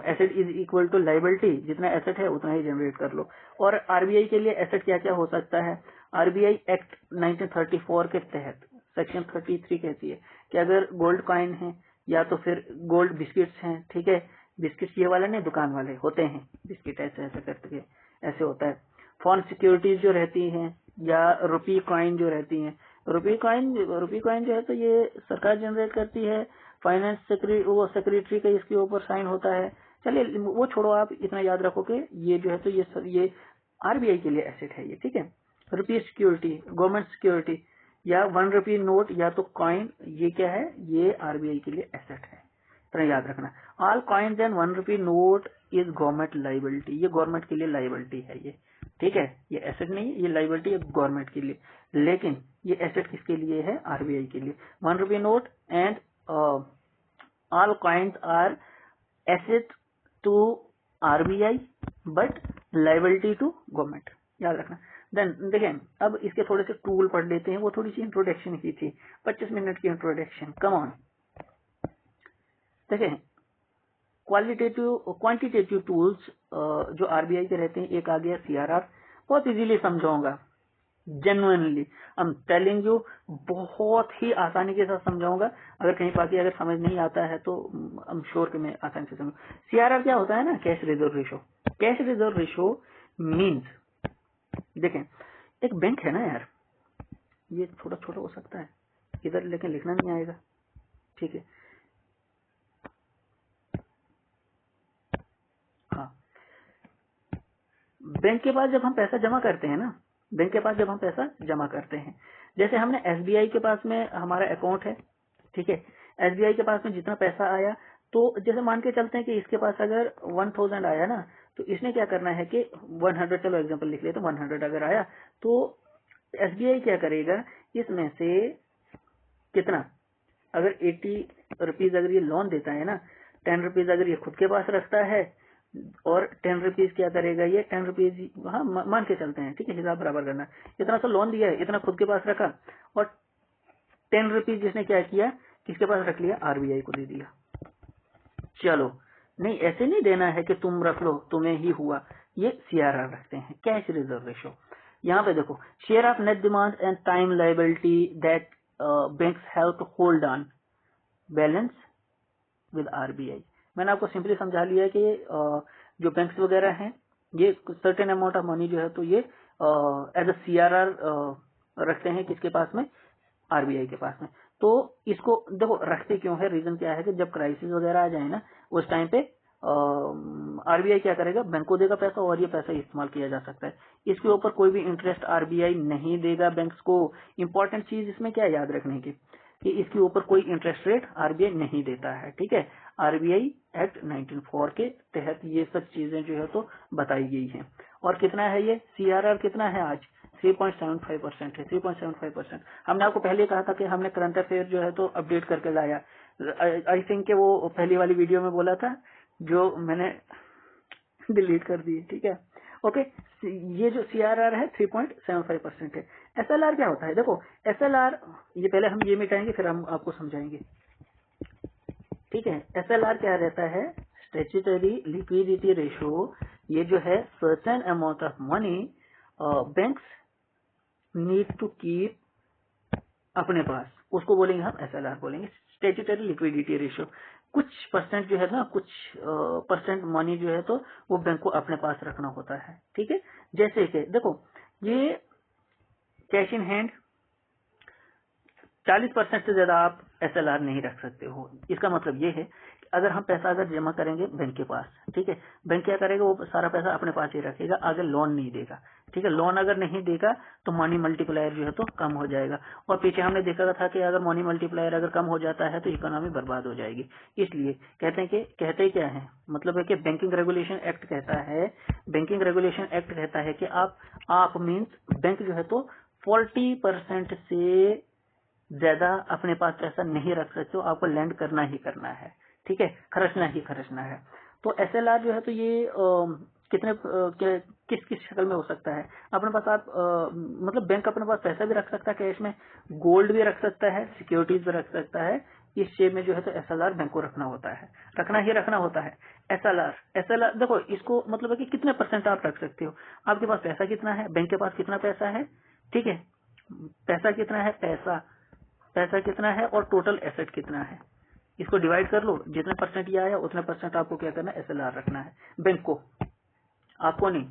asset is equal to liability, जितना एसेट है उतना ही जनरेट कर लो। और RBI के लिए एसेट क्या क्या हो सकता है, RBI एक्ट 1934 के तहत सेक्शन 33 कहती है कि अगर गोल्ड कॉइन है या तो फिर गोल्ड बिस्किट्स हैं, ठीक है, बिस्किट्स ये वाले नहीं, दुकान वाले होते हैं बिस्किट, ऐसे ऐसे करके ऐसे होता है। फॉरेन सिक्योरिटीज जो रहती हैं, या रुपी कॉइन जो रहती हैं, रुपी कॉइन जो है तो ये सरकार जनरेट करती है, फाइनेंस सेक्रेटरी का इसके ऊपर साइन होता है। चलिए वो छोड़ो, आप इतना याद रखो कि ये जो है तो ये RBI के लिए एसेट है ये, ठीक है। रुपी सिक्योरिटी, गवर्नमेंट सिक्योरिटी, या 1 रुपी नोट या तो कॉइन, ये क्या है, ये RBI के लिए एसेट है, इतना याद रखना। All coins and 1 rupee note is government liability, ये गवर्नमेंट के लिए लाइबिलिटी है ये, ठीक है, ये एसेट नहीं है, ये लाइबिलिटी है गवर्नमेंट के लिए। लेकिन ये एसेट किसके लिए है, RBI के लिए। 1 rupee note and all coins are asset to RBI but liability to government, याद रखना। देन देखें, अब इसके थोड़े से टूल पढ़ लेते हैं, वो थोड़ी सी इंट्रोडक्शन की थी, 25 मिनट की इंट्रोडक्शन, कम ऑन। देखें, क्वांटिटेटिव टूल्स जो RBI के रहते हैं, एक आ गया CRR, बहुत इजीली समझाऊंगा, genuinely I am telling you, बहुत ही आसानी के साथ समझाऊंगा। अगर कहीं बाकी अगर समझ नहीं आता है तो आई एम श्योर कि मैं आसानी से समझ। CRR क्या होता है ना, cash reserve ratio. Cash reserve ratio means, देखें एक बैंक है ना यार, ये थोड़ा छोटा हो सकता है इधर, लेकिन लिखना नहीं आएगा, ठीक है, हाँ। बैंक के पास जब हम पैसा जमा करते हैं ना, बैंक के पास जब हम पैसा जमा करते हैं, जैसे हमने SBI के पास में हमारा अकाउंट है, ठीक है, SBI के पास में जितना पैसा आया, तो जैसे मान के चलते हैं कि इसके पास अगर 1000 आया ना, तो इसने क्या करना है कि 100, चलो एग्जांपल लिख ले, तो 100 अगर आया तो SBI क्या करेगा, इसमें से कितना, अगर 80 रुपीज अगर ये लोन देता है ना, 10 रुपीज अगर ये खुद के पास रखता है, और 10 रुपीज क्या करेगा, ये 10 रुपीज, हाँ मान के चलते हैं, ठीक है, हिसाब बराबर करना, इतना सा लोन दिया है, इतना खुद के पास रखा, और 10 रुपीज जिसने क्या किया, किसके पास रख लिया, RBI को दे दिया। चलो, नहीं ऐसे नहीं देना है कि तुम रख लो तुम्हें ही हुआ, ये CRR रखते हैं, कैश रिजर्व रेशो। यहाँ पे देखो, share of net demand and time liability that banks have to hold on balance with RBI। मैंने आपको सिंपली समझा लिया कि जो बैंक्स वगैरह हैं, ये सर्टेन अमाउंट ऑफ मनी जो है तो ये एज अ CRR रखते हैं, किसके पास में, RBI के पास में। तो इसको देखो रखते क्यों है, रीजन क्या है कि जब क्राइसिस वगैरह आ जाए ना, उस टाइम पे RBI क्या करेगा, बैंक को देगा पैसा, और ये पैसा इस्तेमाल किया जा सकता है। इसके ऊपर कोई भी इंटरेस्ट RBI नहीं देगा बैंक्स को। इंपॉर्टेंट चीज इसमें क्या याद रखने की, कि इसके ऊपर कोई इंटरेस्ट रेट RBI नहीं देता है, ठीक है। RBI एक्ट 1904 के तहत ये सब चीजें जो है तो बताई गई हैं। और कितना है ये CRR, कितना है आज, 3.75% है, 3.75%। हमने आपको पहले कहा था कि हमने करंट अफेयर जो है तो अपडेट करके लाया, आई थिंक के वो पहली वाली वीडियो में बोला था, जो मैंने डिलीट कर दी, ठीक है। ओके, ये जो CRR है 3.75% है। SLR क्या होता है, देखो SLR, ये पहले हम ये मिटाएंगे फिर हम आपको समझाएंगे, ठीक है। SLR क्या रहता है, स्टैट्यूटरी लिक्विडिटी रेशियो। ये जो है certain amount of money banks need to keep अपने पास, उसको बोलेंगे हम SLR बोलेंगे, स्टैट्यूटरी लिक्विडिटी रेशियो। कुछ परसेंट जो है ना, कुछ परसेंट मनी जो है तो वो बैंक को अपने पास रखना होता है। ठीक है, जैसे कि देखो ये कैश इन हैंड 40% से ज्यादा आप SLR नहीं रख सकते हो। इसका मतलब ये है कि अगर हम पैसा अगर जमा करेंगे बैंक के पास, ठीक है, बैंक क्या करेगा, वो सारा पैसा अपने पास ही रखेगा, आगे लोन नहीं देगा। ठीक है, लोन अगर नहीं देगा तो मनी मल्टीप्लायर जो है तो कम हो जाएगा। और पीछे हमने देखा था कि अगर मनी मल्टीप्लायर अगर कम हो जाता है तो इकोनॉमी बर्बाद हो जाएगी। इसलिए कहते क्या है, मतलब है कि बैंकिंग रेगुलेशन एक्ट कहता है, बैंकिंग रेगुलेशन एक्ट कहता है कि आप मीन्स बैंक जो है तो 40% से ज्यादा अपने पास पैसा नहीं रख सकते हो, आपको लैंड करना ही करना है। ठीक है, खर्चना ही खर्चना है। तो SLR जो है तो ये किस किस शक्ल में हो सकता है अपने पास, आप मतलब बैंक अपने पास पैसा भी रख सकता है कैश में, गोल्ड भी रख सकता है, सिक्योरिटीज भी रख सकता है। इस शेप में जो है तो SLR बैंक को रखना होता है, रखना ही रखना होता है। SLR देखो, इसको मतलब है कि कितने % आप रख सकते हो, आपके पास पैसा कितना है, बैंक के पास कितना पैसा है। ठीक है, पैसा कितना है, पैसा कितना है और टोटल एसेट कितना है, इसको डिवाइड कर लो, जितने % ये आया उतने % आपको क्या करना है, SLR रखना है बैंक को, आपको नहीं।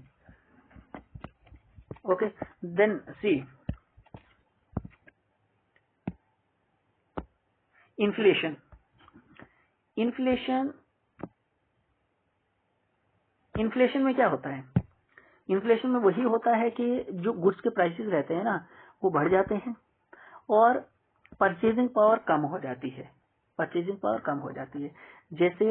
ओके, देन सी इन्फ्लेशन। इन्फ्लेशन में क्या होता है, इन्फ्लेशन में वही होता है कि जो गुड्स के प्राइसेस रहते हैं ना वो बढ़ जाते हैं और परचेजिंग पावर कम हो जाती है, परचेजिंग पावर कम हो जाती है। जैसे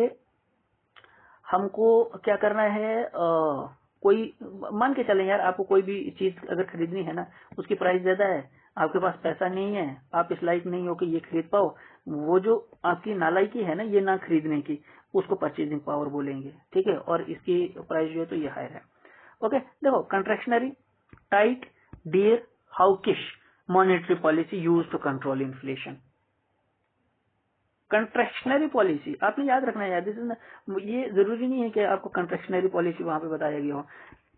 हमको क्या करना है, कोई मान के चलें यार, आपको कोई भी चीज अगर खरीदनी है ना, उसकी प्राइस ज्यादा है, आपके पास पैसा नहीं है, आप इस लायक नहीं हो कि ये खरीद पाओ, वो जो आपकी नालायकी है ना ये ना खरीदने की, उसको परचेजिंग पावर बोलेंगे। ठीक है, और इसकी प्राइस जो है तो ये हायर है। ओके, देखो contractionary, tight, dear, hawkish monetary policy use to control inflation. Contractionary policy आपने याद रखना है यार, ये जरूरी नहीं है कि आपको कंट्रैक्शनरी पॉलिसी वहां पे बताया गया हो।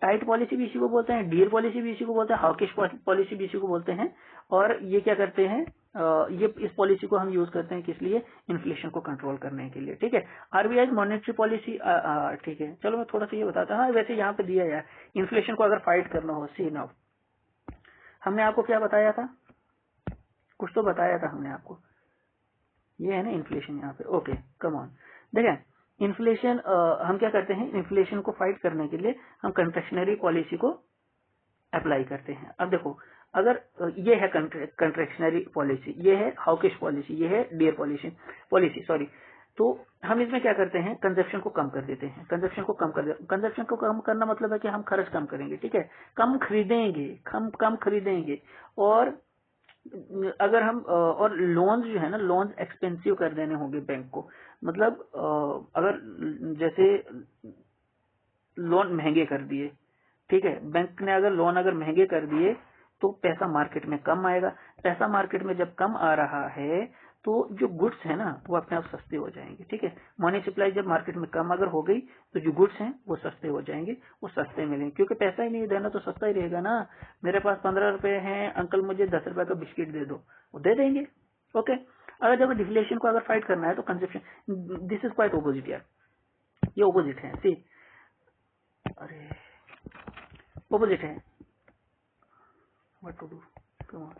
टाइट पॉलिसी भी इसी को बोलते हैं, डियर पॉलिसी भी इसी को बोलते हैं, हॉकिश पॉलिसी भी इसी को बोलते हैं। और ये क्या करते हैं, ये इस पॉलिसी को हम यूज करते हैं किस लिए, इन्फ्लेशन को कंट्रोल करने के लिए। ठीक है, RBI मॉनेटरी पॉलिसी। ठीक है, चलो मैं थोड़ा सा ये बताता हूँ। वैसे यहाँ पे दिया यार, इन्फ्लेशन को अगर फाइट करना हो, सी नाउ हमने आपको क्या बताया था, कुछ तो बताया था हमने आपको, ये है ना इन्फ्लेशन यहाँ पे। ओके, कम ऑन, देखें इन्फ्लेशन, हम क्या करते हैं, इन्फ्लेशन को फाइट करने के लिए हम कंट्रैक्शनरी पॉलिसी को अप्लाई करते हैं। अब देखो, अगर ये है कंट्रैक्शनरी पॉलिसी, ये है हाउकिश पॉलिसी, ये है डियर पॉलिसी सॉरी, तो हम इसमें क्या करते हैं, कंजप्शन को कम कर देते हैं। कंजप्शन को कम करना मतलब है कि हम खर्च कम करेंगे। ठीक है, कम खरीदेंगे और अगर हम और लोन्स जो है ना, लोन्स एक्सपेंसिव कर देने होंगे बैंक को। मतलब अगर जैसे लोन महंगे कर दिए, ठीक है, बैंक ने अगर लोन महंगे कर दिए तो पैसा मार्केट में कम आएगा। पैसा मार्केट में जब कम आ रहा है तो जो गुड्स है ना वो अपने आप सस्ते हो जाएंगे। ठीक है, मनी सप्लाई जब मार्केट में कम अगर हो गई तो जो गुड्स हैं वो सस्ते हो जाएंगे, वो सस्ते मिलेंगे, क्योंकि पैसा ही नहीं देना तो सस्ता ही रहेगा ना। मेरे पास 15 रुपए हैं, अंकल मुझे 10 रुपए का बिस्किट दे दो, वो दे देंगे। ओके, अगर जब डिफ्लेशन को अगर फाइट करना है तो consumption, this is quite opposite यार, ये ऑपोजिट है। सी, अरे ऑपोजिट है, what to do, come on.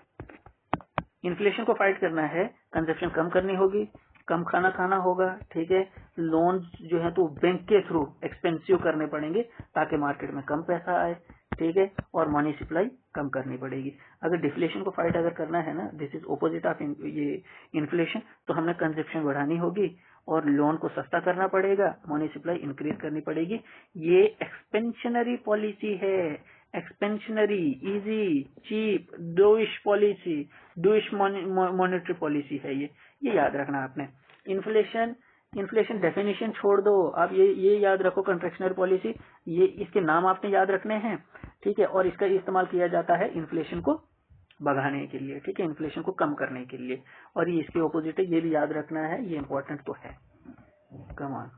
Inflation को फाइट करना है, कंजप्शन कम करनी होगी, कम खाना होगा। ठीक है, लोन जो है तो बैंक के थ्रू एक्सपेंसिव करने पड़ेंगे ताकि मार्केट में कम पैसा आए। ठीक है, और मनी सप्लाई कम करनी पड़ेगी। अगर डिफ्लेशन को फाइट अगर करना है ना, दिस इज ऑपोजिट ऑफ ये इन्फ्लेशन, तो हमने कंजप्शन बढ़ानी होगी और लोन को सस्ता करना पड़ेगा, मनी सप्लाई इंक्रीज करनी पड़ेगी। ये एक्सपेंशनरी पॉलिसी है, expansionary, easy, cheap, dovish policy, dovish monetary policy है ये याद रखना आपने। इन्फ्लेशन डेफिनेशन छोड़ दो, आप ये याद रखो, कंट्रैक्शनरी पॉलिसी, ये इसके नाम आपने याद रखने हैं। ठीक है, और इसका इस्तेमाल किया जाता है इन्फ्लेशन को भगाने के लिए। ठीक है, इन्फ्लेशन को कम करने के लिए, और ये इसके ऑपोजिट है, ये भी याद रखना है, ये इंपॉर्टेंट तो है। कम ऑन,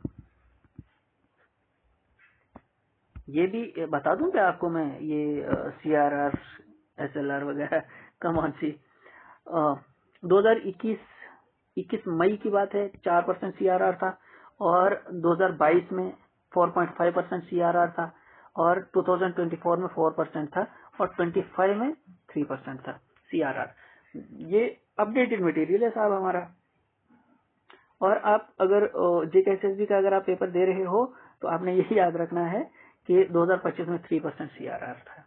ये भी बता दूं क्या आपको मैं, ये CRR SLR वगैरह। कम ऑन सी, 2021 21 मई की बात है 4% CRR था, और 2022 में 4.5% CRR था, और 2024 में 4% था, और 25 में 3% था CRR। ये अपडेटेड मटेरियल है साहब हमारा। और आप अगर JKSSB का अगर आप पेपर दे रहे हो तो आपने यही याद रखना है कि 2025 में 3% CRR था।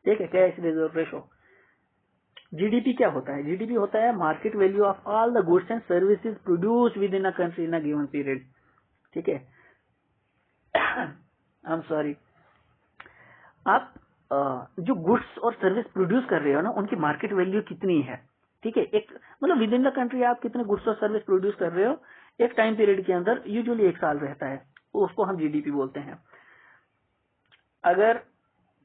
ठीक है, कैश रिजर्व रेशो। जीडीपी क्या होता है? जीडीपी होता है market value of all the goods and services produce with in a country in a given period. ठीक है, आई एम सॉरी, आप जो गुड्स और सर्विस प्रोड्यूस कर रहे हो ना, उनकी मार्केट वैल्यू कितनी है। ठीक है, एक मतलब विद इन द कंट्री आप कितने गुड्स और सर्विस प्रोड्यूस कर रहे हो एक टाइम पीरियड के अंदर, यूजुअली 1 साल रहता है, उसको हम जीडीपी बोलते हैं। अगर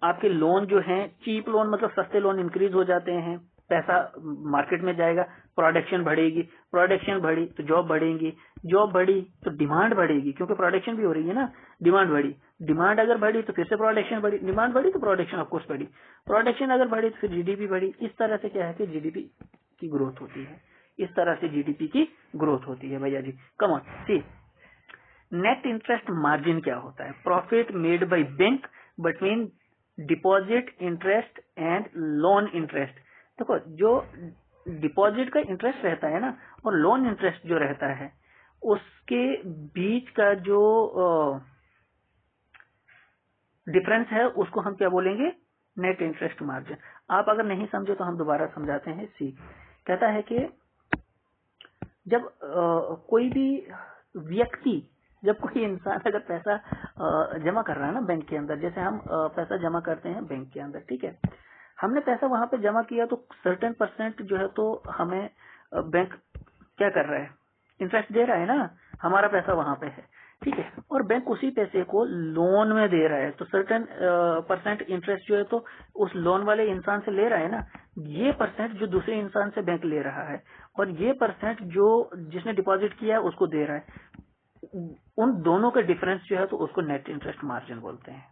आपके लोन जो हैं, चीप लोन मतलब सस्ते लोन इंक्रीज हो जाते हैं, पैसा मार्केट में जाएगा, प्रोडक्शन बढ़ेगी, प्रोडक्शन बढ़ी तो जॉब बढ़ेंगी, जॉब बढ़ी तो डिमांड बढ़ेगी, क्योंकि प्रोडक्शन भी हो रही है ना, डिमांड बढ़ी, डिमांड अगर बढ़ी तो फिर से प्रोडक्शन बढ़ी, डिमांड बढ़ी तो प्रोडक्शन ऑफकोर्स बढ़ी, प्रोडक्शन अगर बढ़ी तो फिर जीडीपी बढ़ी। इस तरह से क्या है कि जीडीपी की ग्रोथ होती है, इस तरह से जीडीपी की ग्रोथ होती है भैया जी। Come on see, net interest margin क्या होता है? Profit made by bank between deposit interest and loan interest. देखो, जो डिपॉजिट का इंटरेस्ट रहता है ना और लोन इंटरेस्ट जो रहता है, उसके बीच का जो डिफरेंस है उसको हम क्या बोलेंगे? Net interest margin. आप अगर नहीं समझे तो हम दोबारा समझाते हैं। सी कहता है कि जब कोई भी व्यक्ति, जब कोई इंसान अगर पैसा जमा कर रहा है ना बैंक के अंदर, जैसे हम पैसा जमा करते हैं बैंक के अंदर, ठीक है, हमने पैसा वहां पे जमा किया तो सर्टेन परसेंट जो है तो हमें बैंक क्या कर रहा है? इंटरेस्ट दे रहा है ना, हमारा पैसा वहां पे है, ठीक है, और बैंक उसी पैसे को लोन में दे रहा है, तो सर्टेन परसेंट इंटरेस्ट जो है तो उस लोन वाले इंसान से ले रहा है ना, ये परसेंट जो दूसरे इंसान से बैंक ले रहा है और ये परसेंट जो जिसने डिपॉजिट किया है उसको दे रहा है, उन दोनों का डिफरेंस जो है तो उसको नेट इंटरेस्ट मार्जिन बोलते हैं।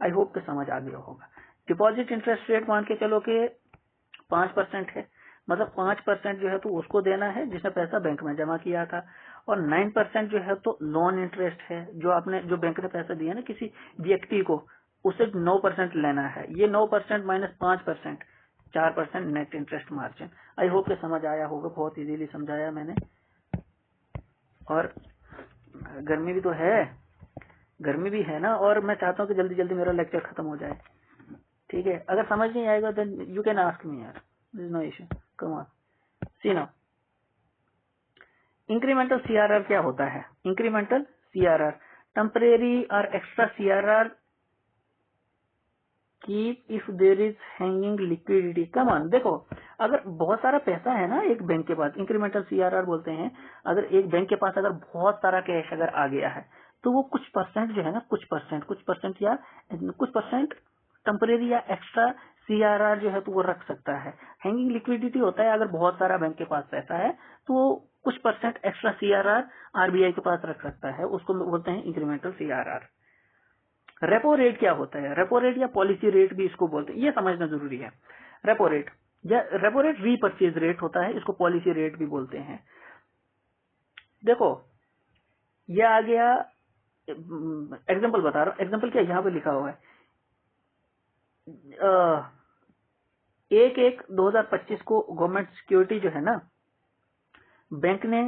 आई होप कि समझ आ गया होगा। डिपॉजिट इंटरेस्ट रेट मान के चलो कि 5% है, मतलब 5% जो है तो उसको देना है जिसने पैसा बैंक में जमा किया था, और 9% जो है तो लोन इंटरेस्ट है, जो बैंक ने पैसा दिया ना किसी व्यक्ति को, उसे 9% लेना है। ये 9% minus 5%, 4% net interest margin. I hope कि समझ आया होगा, बहुत इजीली समझाया मैंने। और गर्मी भी तो है, गर्मी भी है ना, और मैं चाहता हूँ कि जल्दी जल्दी मेरा लेक्चर खत्म हो जाए। ठीक है, अगर समझ नहीं आएगा then you can ask me यार, there is no issue, come on. See now, incremental CRR क्या होता है? इंक्रीमेंटल सीआरआर, टेम्परेरी और extra CRR keep if there is hanging liquidity. Come on, देखो, अगर बहुत सारा पैसा है ना एक बैंक के पास, इंक्रीमेंटल सीआरआर बोलते हैं, अगर एक बैंक के पास अगर बहुत सारा कैश अगर आ गया है तो वो कुछ परसेंट जो है ना, कुछ परसेंट टेम्परेरी या एक्स्ट्रा सीआरआर जो है तो वो रख सकता है। हैंगिंग लिक्विडिटी होता है अगर बहुत सारा बैंक के पास पैसा है तो वो कुछ परसेंट एक्स्ट्रा सीआरआर आरबीआई के पास रख सकता है, उसको बोलते हैं इंक्रीमेंटल सीआरआर। रेपो रेट क्या होता है? रेपो रेट या पॉलिसी रेट भी इसको बोलते हैं, ये समझना जरूरी है। रेपो रेट रीपरचेज रेट होता है, इसको पॉलिसी रेट भी बोलते हैं। देखो, ये आ गया, एग्जांपल बता रहा हूं, एग्जांपल क्या यहाँ पे लिखा हुआ है, 1/1/2025 को गवर्नमेंट सिक्योरिटी जो है ना, बैंक ने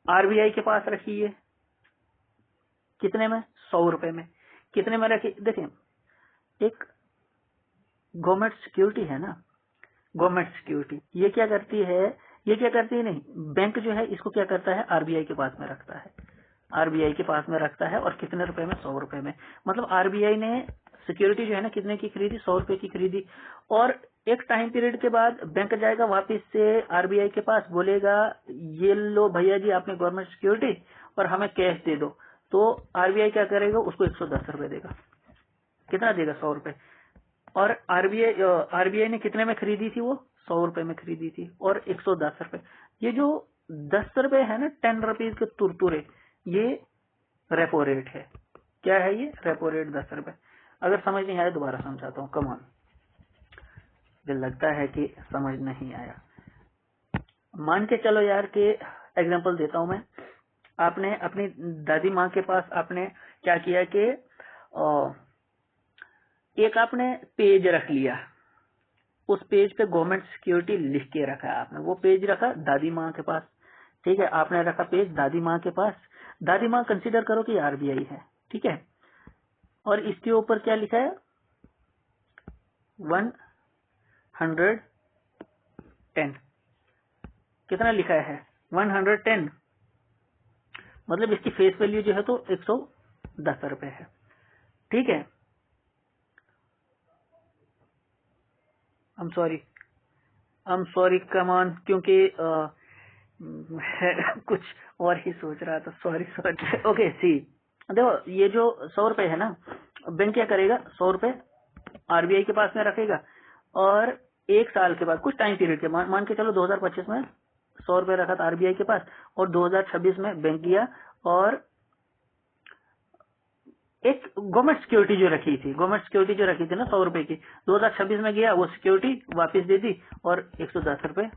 आरबीआई के पास रखी है, कितने में? 100 रुपए में। कितने में रखी? देखिए, एक गवर्नमेंट सिक्योरिटी है ना, गवर्नमेंट सिक्योरिटी, ये क्या करती है नहीं, बैंक जो है इसको क्या करता है, आरबीआई के पास में रखता है, आरबीआई के पास में रखता है, और कितने रुपए में? 100 रुपए में। मतलब आरबीआई ने सिक्योरिटी जो है ना कितने की खरीदी? 100 रुपए की खरीदी, और एक टाइम पीरियड के बाद बैंक जाएगा वापस से आरबीआई के पास, बोलेगा ये लो भैया जी आपने गवर्नमेंट सिक्योरिटी और हमें कैश दे दो, तो आरबीआई क्या करेगा? उसको 110 रुपए देगा। कितना देगा? 100 रुपए। और आरबीआई ने कितने में खरीदी थी? वो 100 रुपए में खरीदी थी, और 110 रुपए। ये जो 10 रुपए है ना, 10 रुपीज के तुरतुरे, ये रेपो रेट है। क्या है ये? रेपो रेट 10 रुपए। अगर समझ नहीं आया दोबारा समझाता हूँ, कम ऑन, मुझे लगता है कि समझ नहीं आया। मान के चलो यार कि एग्जांपल देता हूं मैं, आपने अपनी दादी माँ के पास आपने क्या किया कि एक आपने पेज रख लिया, उस पेज पे गवर्नमेंट सिक्योरिटी लिख के रखा है आपने, वो पेज रखा दादी माँ के पास, ठीक है, आपने रखा पेज दादी माँ के पास। दादी माँ कंसीडर करो कि आरबीआई है, ठीक है, और इसके ऊपर क्या लिखा है 110, कितना लिखा है 110, मतलब इसकी फेस वैल्यू जो है तो 110 रुपए है, ठीक है। आई एम सॉरी कमान, क्योंकि मैं कुछ और ही सोच रहा था, सॉरी। ओके सी, देखो ये जो 100 रुपए है ना, बैंक क्या करेगा 100 रुपए आरबीआई के पास में रखेगा, और एक साल के बाद कुछ टाइम पीरियड के मान के चलो 2025 में 100 रुपए रखा था आरबीआई के पास, और 2026 में बैंक गया और एक गवर्नमेंट सिक्योरिटी जो रखी थी ना 100 रुपए की, 2026 में गया वो सिक्योरिटी वापस दे दी और 110 रुपए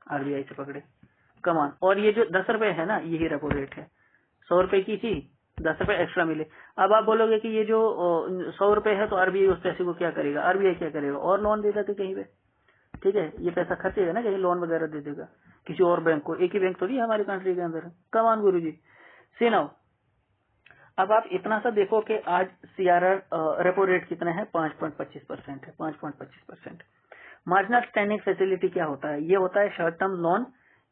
आरबीआई से पकड़े, कमान। और ये जो 10 रुपए है ना, यही रेपो रेट है, 100 रुपए की थी, 10 रुपए एक्स्ट्रा मिले। अब आप बोलोगे कि ये जो 100 रुपए है तो आरबीआई उस पैसे को क्या करेगा, आरबीआई क्या करेगा और लोन दे देगा कहीं पे, ठीक है, ये पैसा खर्चेगा ना कहीं, लोन वगैरह दे देगा किसी और बैंक को, एक ही बैंक थोड़ी है हमारी कंट्री के अंदर, कमान गुरु जी। सी नाउ, अब आप इतना सा देखो कि आज सीआरआर रेपो रेट कितना है 5.25% है, 5.25%। मार्जिनल स्टैंडिंग फैसिलिटी क्या होता है, ये होता है short term loan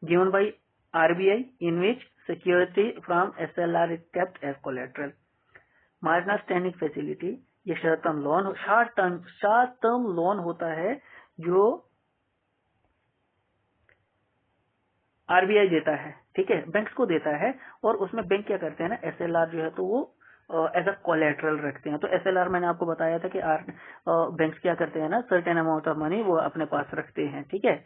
given by RBI in which security from SLR is kept as collateral. Marginal standing facility ये शॉर्ट टर्म लोन होता है जो आरबीआई देता है, ठीक है, बैंक्स को देता है, और उसमें बैंक क्या करते हैं ना, एसएलआर जो है तो वो एज अ कोलेट्रल रखते हैं। तो एसएलआर मैंने आपको बताया था कि बैंक्स क्या करते हैं ना, सर्टेन अमाउंट ऑफ मनी वो अपने पास रखते हैं, ठीक है,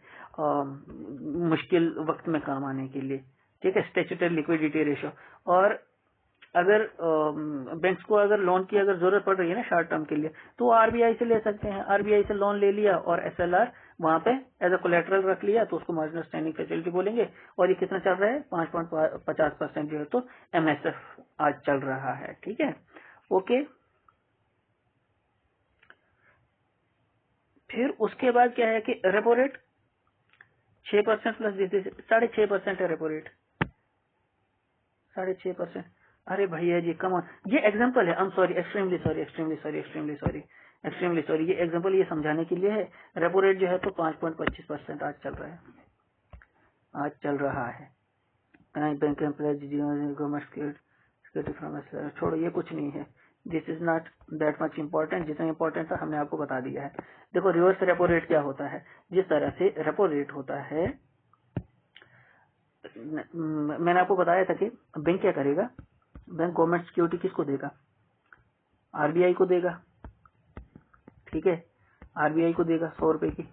मुश्किल वक्त में काम आने के लिए, ठीक है, स्टैट्यूटरी लिक्विडिटी रेशियो। और अगर बैंक्स को अगर लोन की अगर जरूरत पड़ रही है ना शॉर्ट टर्म के लिए, तो वो आरबीआई से ले सकते हैं, आरबीआई से लोन ले लिया और एसएलआर वहां पे एज अ कोलेट्रल रख लिया, तो उसको मार्जिनल स्टैंडिंग फैसिलिटी बोलेंगे। और ये कितना चल रहा है 5.50% जो है तो एमएसएफ आज चल रहा है, ठीक है, ओके। फिर उसके बाद क्या है कि रेपो रेट 6% प्लस 6.5% है रेपो रेट, 6.5%। अरे भैया जी कम ऑन, ये एग्जांपल है, आई एम सॉरी, एक्सट्रीमली सॉरी, ये एग्जांपल ये समझाने के लिए है। रेपो रेट जो है तो 5.25% आज चल रहा है, आज चल रहा है। बैंक एम्प्लॉयज गवर्नमेंट फ्रॉम, छोड़ो ये कुछ नहीं है, this is not that much important, जितना इम्पोर्टेंट था हमने आपको बता दिया है। देखो रिवर्स रेपो रेट क्या होता है, जिस तरह से रेपो रेट होता है, मैंने आपको बताया था कि बैंक क्या करेगा, बैंक गवर्नमेंट सिक्योरिटी किसको देगा, आरबीआई को देगा, ठीक है, आरबीआई को देगा 100 रुपए की,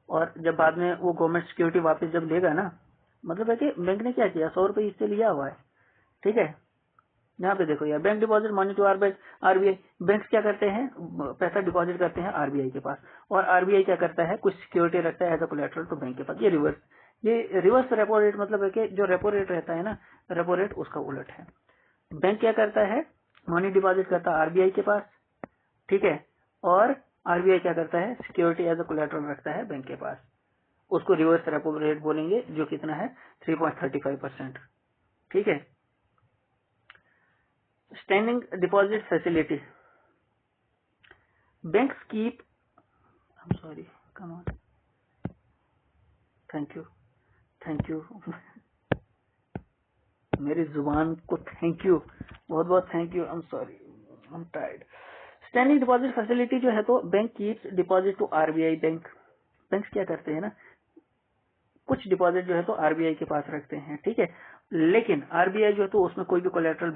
और जब बाद में वो गवर्नमेंट सिक्योरिटी वापस जब लेगा ना, मतलब है कि बैंक ने क्या किया 100 रुपए इससे लिया हुआ है, ठीक है। यहाँ पे देखो यार, bank deposit money to RBI, bank क्या करते हैं पैसा डिपॉजिट करते हैं आरबीआई के पास, और आरबीआई क्या करता है कुछ सिक्योरिटी रखता है as a collateral to bank के पास। ये रिवर्स रेपो रेट, मतलब है कि जो रेपो रेट रहता है ना, रेपो रेट उसका उलट है। बैंक क्या करता है मनी डिपॉजिट करता है आरबीआई के पास, ठीक है, और आरबीआई क्या करता है सिक्योरिटी एज अ कोलेट्रल रखता है बैंक के पास, उसको रिवर्स रेपो रेट बोलेंगे, जो कितना है 3.35%, ठीक है। Standing deposit facility, banks keep, I am sorry come on, thank you मेरी जुबान को थैंक यू, बहुत बहुत thank you, I am sorry, I am tired. Standing deposit facility जो है तो bank keeps deposit to RBI, banks क्या करते हैं ना, कुछ डिपॉजिट जो है तो आरबीआई के पास रखते हैं, ठीक है, लेकिन आरबीआई जो है तो उसमें कोई भी कोलेट्रल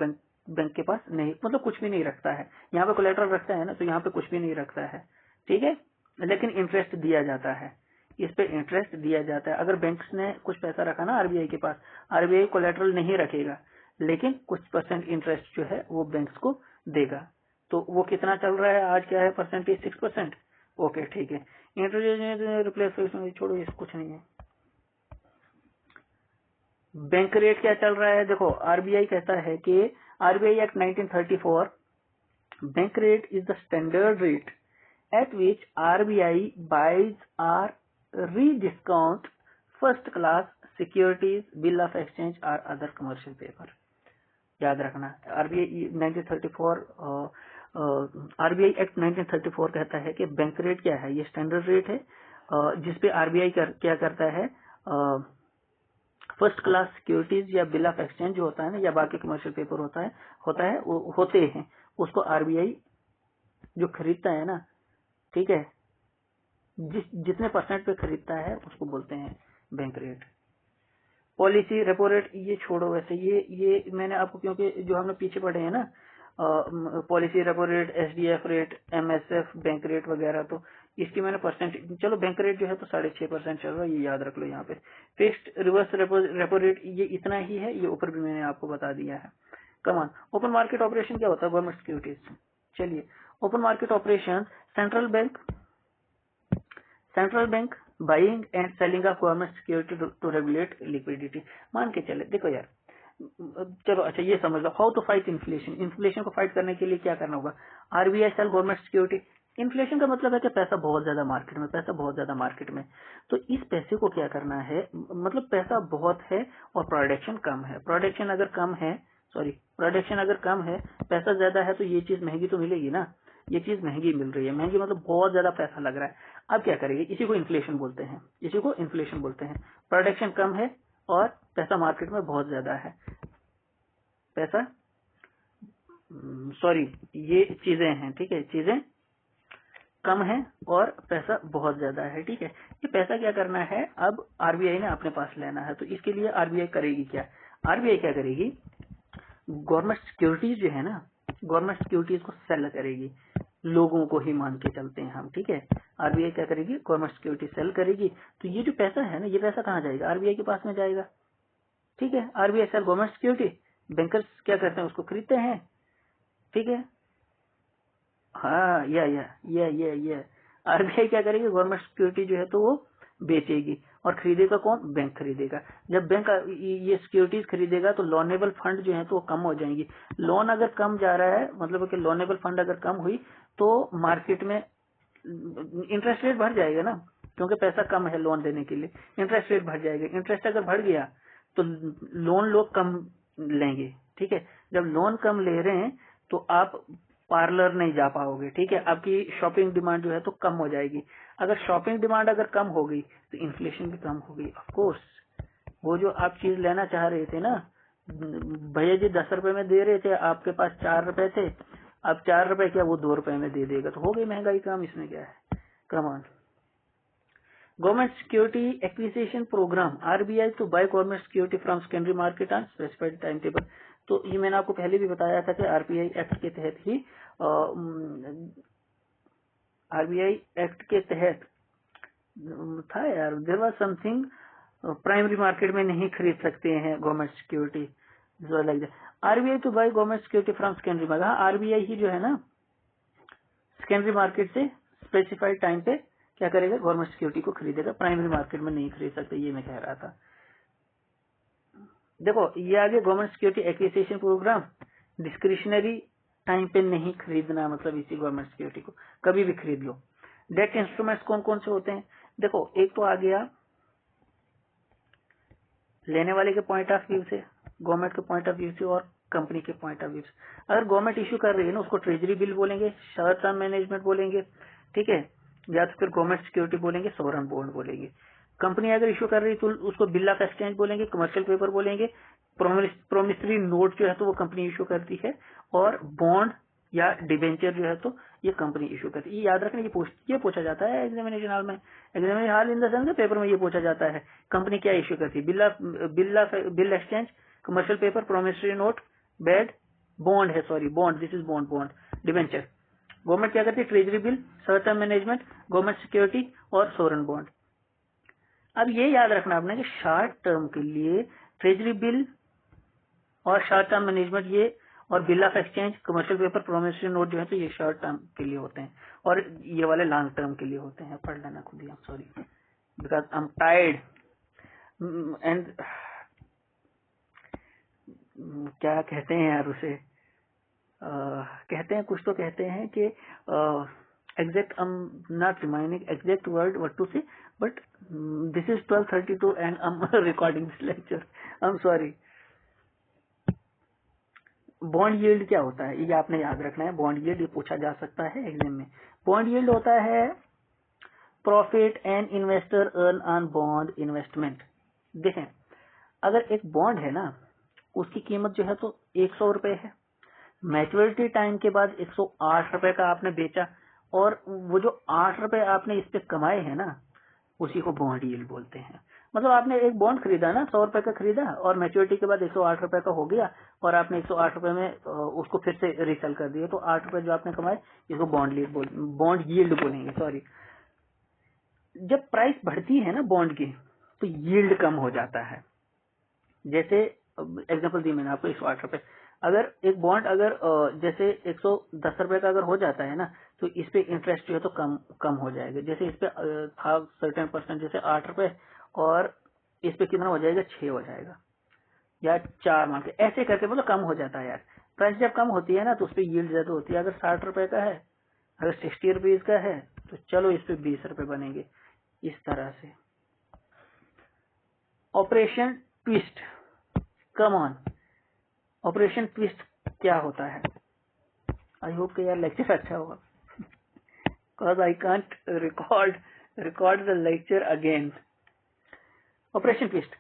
बैंक के पास नहीं, मतलब कुछ भी नहीं रखता है। यहाँ पे कोलेट्रल रखता है ना, तो यहाँ पे कुछ भी नहीं रखता है, ठीक है, लेकिन इंटरेस्ट दिया जाता है, इस पे इंटरेस्ट दिया जाता है। अगर बैंक्स ने कुछ पैसा रखा ना आरबीआई के पास, आरबीआई कोलेट्रल नहीं रखेगा, लेकिन कुछ परसेंट इंटरेस्ट जो है वो बैंक्स को देगा। तो वो कितना चल रहा है आज, क्या है परसेंटेज 6%, ओके ठीक है। इंटरेस्ट रिप्लेस, छोड़ो ये कुछ नहीं है, बैंक रेट क्या चल रहा है, देखो आरबीआई कहता है कि RBI act 1934, bank rate is the standard rate at which RBI buys or rediscount first class securities, bill of exchange or other commercial paper। याद रखना आरबीआई 1934 आरबीआई एक्ट 1934 कहता है कि बैंक रेट क्या है, ये स्टैंडर्ड रेट है जिसपे आरबीआई क्या करता है, फर्स्ट क्लास सिक्योरिटीज या बिल ऑफ एक्सचेंज जो होता है ना, या बाकी कमर्शियल पेपर होते हैं, उसको आरबीआई जो खरीदता है ना, ठीक है, जितने परसेंट पे खरीदता है उसको बोलते हैं bank rate. Policy repo rate ये छोड़ो, वैसे ये मैंने आपको, क्योंकि जो हमने पीछे पढ़े हैं ना, policy repo rate, SDF rate, MSF, bank rate वगैरह, तो इसकी मैंने परसेंट, चलो बैंक रेट जो है तो 6.5% चल रहा है, ये याद रख लो यहाँ पे। फिक्स्ड रिवर्स रेपो रेट ये इतना ही है, ये ऊपर भी मैंने आपको बता दिया है। कमान ओपन मार्केट ऑपरेशन क्या होता है, गवर्नमेंट सिक्योरिटीज। चलिए open market operation, central bank buying and selling of government security to regulate liquidity. मान के चले, देखो यार, चलो अच्छा ये समझ लो, how to fight inflation. Inflation को फाइट करने के लिए क्या करना होगा, RBI sell government security. Inflation का मतलब है कि पैसा बहुत ज्यादा मार्केट में, तो इस पैसे को क्या करना है, मतलब पैसा बहुत है और प्रोडक्शन कम है। प्रोडक्शन अगर कम है, पैसा ज्यादा है, तो ये चीज महंगी तो मिलेगी ना, ये चीज महंगी मिल रही है, महंगी मतलब बहुत ज्यादा पैसा लग रहा है। अब क्या करेंगे, इसी को इन्फ्लेशन बोलते हैं। प्रोडक्शन कम है और पैसा मार्केट में बहुत ज्यादा है, ये चीजें हैं, ठीक है, चीजें कम है और पैसा बहुत ज्यादा है, ठीक है। ये पैसा क्या करना है, अब आरबीआई ने अपने पास लेना है, तो इसके लिए आरबीआई करेगी क्या, गवर्नमेंट सिक्योरिटीज जो है ना, गवर्नमेंट सिक्योरिटीज को सेल करेगी, लोगों को ही मान के चलते हैं हम, ठीक है। आरबीआई क्या करेगी, गवर्नमेंट सिक्योरिटी सेल करेगी, तो ये जो पैसा है ना, ये पैसा कहाँ जाएगा, आरबीआई के पास में जाएगा, ठीक है। RBI sell government security, bankers क्या करते हैं, उसको खरीदते हैं, ठीक है। हाँ ये आरबीआई क्या करेगी, गवर्नमेंट सिक्योरिटी जो है तो वो बेचेगी, और खरीदेगा कौन, बैंक खरीदेगा। जब बैंक ये सिक्योरिटीज खरीदेगा तो लोनेबल फंड जो है तो वो कम हो जाएंगी। लोन अगर कम जा रहा है, मतलब कि लोनेबल फंड अगर कम हुई तो मार्केट में इंटरेस्ट रेट बढ़ जाएगा ना, क्योंकि पैसा कम है लोन देने के लिए, इंटरेस्ट रेट बढ़ जाएगा। इंटरेस्ट अगर बढ़ गया तो लोन लोग कम लेंगे, ठीक है। जब लोन कम ले रहे हैं तो आप पार्लर नहीं जा पाओगे, ठीक है, आपकी शॉपिंग डिमांड जो है तो कम हो जाएगी। अगर शॉपिंग डिमांड अगर कम हो गई तो इन्फ्लेशन भी कम होगी। ऑफ कोर्स वो जो आप चीज लेना चाह रहे थे ना, भैया जी 10 रुपए में दे रहे थे, आपके पास 4 रुपए थे, अब 4 रुपए क्या वो 2 रुपए में दे देगा, तो हो गई महंगाई कम, इसमें क्या है। Come on government security acquisition programme, RBI to buy government security from secondary market on specified time table. तो ये मैंने आपको पहले भी बताया था कि आरबीआई एक्ट के तहत ही, आरबीआई एक्ट के तहत था यार, there was something, primary market में नहीं खरीद सकते हैं government security, like RBI to buy government security from secondary market. हाँ, आरबीआई ही जो है ना सेकेंडरी मार्केट से स्पेसिफाइड टाइम पे क्या करेगा, गवर्नमेंट सिक्योरिटी को खरीदेगा, प्राइमरी मार्केट में नहीं खरीद सकते, ये मैं कह रहा था। देखो ये आगे government security acquisition programme, discretionary time पे नहीं खरीदना, मतलब इसी गवर्नमेंट सिक्योरिटी को कभी भी खरीद लो। डेट इंस्ट्रूमेंट्स कौन कौन से होते हैं, देखो एक तो आ गया लेने वाले के पॉइंट ऑफ व्यू से, गवर्नमेंट के पॉइंट ऑफ व्यू से और कंपनी के पॉइंट ऑफ व्यू से। अगर गवर्नमेंट इश्यू कर रही है ना, उसको ट्रेजरी बिल बोलेंगे, शॉर्ट टर्म मैनेजमेंट बोलेंगे, ठीक है, या तो फिर गवर्नमेंट सिक्योरिटी बोलेंगे, सोवरन बॉन्ड बोलेंगे। कंपनी अगर इश्यू कर रही है तो उसको बिल ऑफ एक्सचेंज बोलेंगे, कमर्शियल पेपर बोलेंगे, प्रोमिसरी नोट जो है तो वो कंपनी इश्यू करती है, और बॉन्ड या डिबेंचर जो है तो ये कंपनी इश्यू करती है। ये याद रखना, ये पूछा जाता है एग्जामिनेशन हॉल में, examination hall in the sense paper में ये पूछा जाता है, कंपनी क्या इश्यू करती है, bill exchange, commercial paper, promissory note, bed, bond है, sorry bond, this is bond, debenture. Government क्या करती है, treasury bill, short term management, government security और सोवरन बॉन्ड। अब ये याद रखना आपने कि शॉर्ट टर्म के लिए ट्रेजरी बिल और शॉर्ट टर्म मैनेजमेंट, ये और bill of exchange, commercial paper, promissory note जो है तो ये शॉर्ट टर्म के लिए होते हैं, और ये वाले लॉन्ग टर्म के लिए होते हैं। पढ़ लेना खुद ही, sorry because I am tired and क्या कहते हैं यार उसे, कहते हैं कुछ तो कहते हैं कि exact I am not reminding exact word what to say, but this is 12:32 and I am recording this lecture, I am sorry. Bond yield क्या होता है ये आपने याद रखना है। बॉन्ड यील्ड ये पूछा जा सकता है एग्जाम में। बॉन्ड यील्ड होता है profit and investor earn on bond investment. देखें, अगर एक बॉन्ड है ना, उसकी कीमत जो है तो 100 रुपए है, मैच्योरिटी टाइम के बाद 108 रुपए का आपने बेचा, और वो जो 8 रुपए आपने इस पे कमाए हैं ना, उसी को बॉन्ड यील्ड बोलते हैं। मतलब आपने एक बॉन्ड खरीदा ना, 100 रुपए का खरीदा, और मैच्योरिटी के बाद 108 रुपए का हो गया, और आपने 108 रुपए में उसको फिर से रिसेल कर दिया, तो 8 रुपए जो आपने कमाए, इसको बॉन्ड यील्ड बोलेंगे, सॉरी। जब प्राइस बढ़ती है ना बॉन्ड की, तो यील्ड कम हो जाता है। जैसे एग्जांपल दी मैंने आपको 108 रुपए, अगर एक बॉन्ड अगर जैसे 110 रुपए का अगर हो जाता है ना, तो इस पे इंटरेस्ट जो है तो कम हो जाएगा। जैसे इस पे था सर्टेन परसेंट, जैसे 8 रुपए, और इस पे कितना हो जाएगा, 6 हो जाएगा, या 4 मान के, ऐसे करके मतलब कम हो जाता है यार। प्राइस जब कम होती है ना, तो उस पर यील्ड ज्यादा होती है। अगर 60 रुपए का है, अगर 60 रुपीज का है, तो चलो इस पे 20 रुपए बनेंगे, इस तरह से। Operation twist, come on, operation twist क्या होता है? आई होप कि यार लेक्चर अच्छा होगा, because I can't record the lecture again. Operation twist,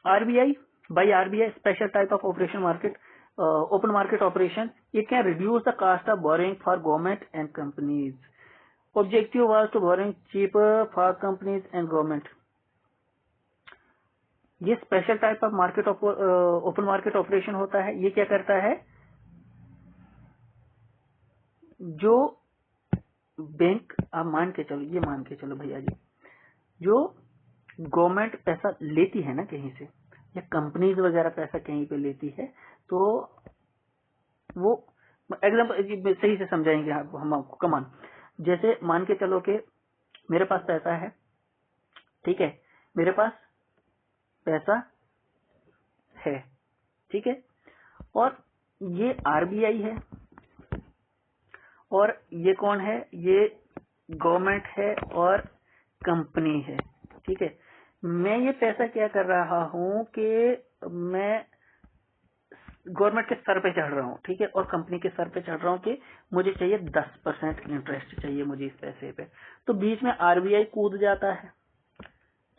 RBI, by RBI special type of operation market, open market operation, it can reduce the cost of borrowing for government and companies. Objective was to borrowing cheaper for companies and government. ये special type of market open market operation होता है। ये क्या करता है, जो bank, आप मान के चलो, ये मान के चलो भैया जी, जो गवर्नमेंट पैसा लेती है ना कहीं से, या कंपनीज वगैरह पैसा कहीं पे लेती है, तो वो एग्जाम्पल सही से समझाएंगे हम आपको। कमान, जैसे मान के चलो कि मेरे पास पैसा है, ठीक है, मेरे पास पैसा है, ठीक है, और ये आरबीआई है, और ये कौन है, ये गवर्नमेंट है और कंपनी है, ठीक है। मैं ये पैसा क्या कर रहा हूं कि मैं गवर्नमेंट के सर पे चढ़ रहा हूँ, ठीक है, और कंपनी के सर पे चढ़ रहा हूँ कि मुझे चाहिए 10% इंटरेस्ट चाहिए मुझे इस पैसे पे। तो बीच में आरबीआई कूद जाता है,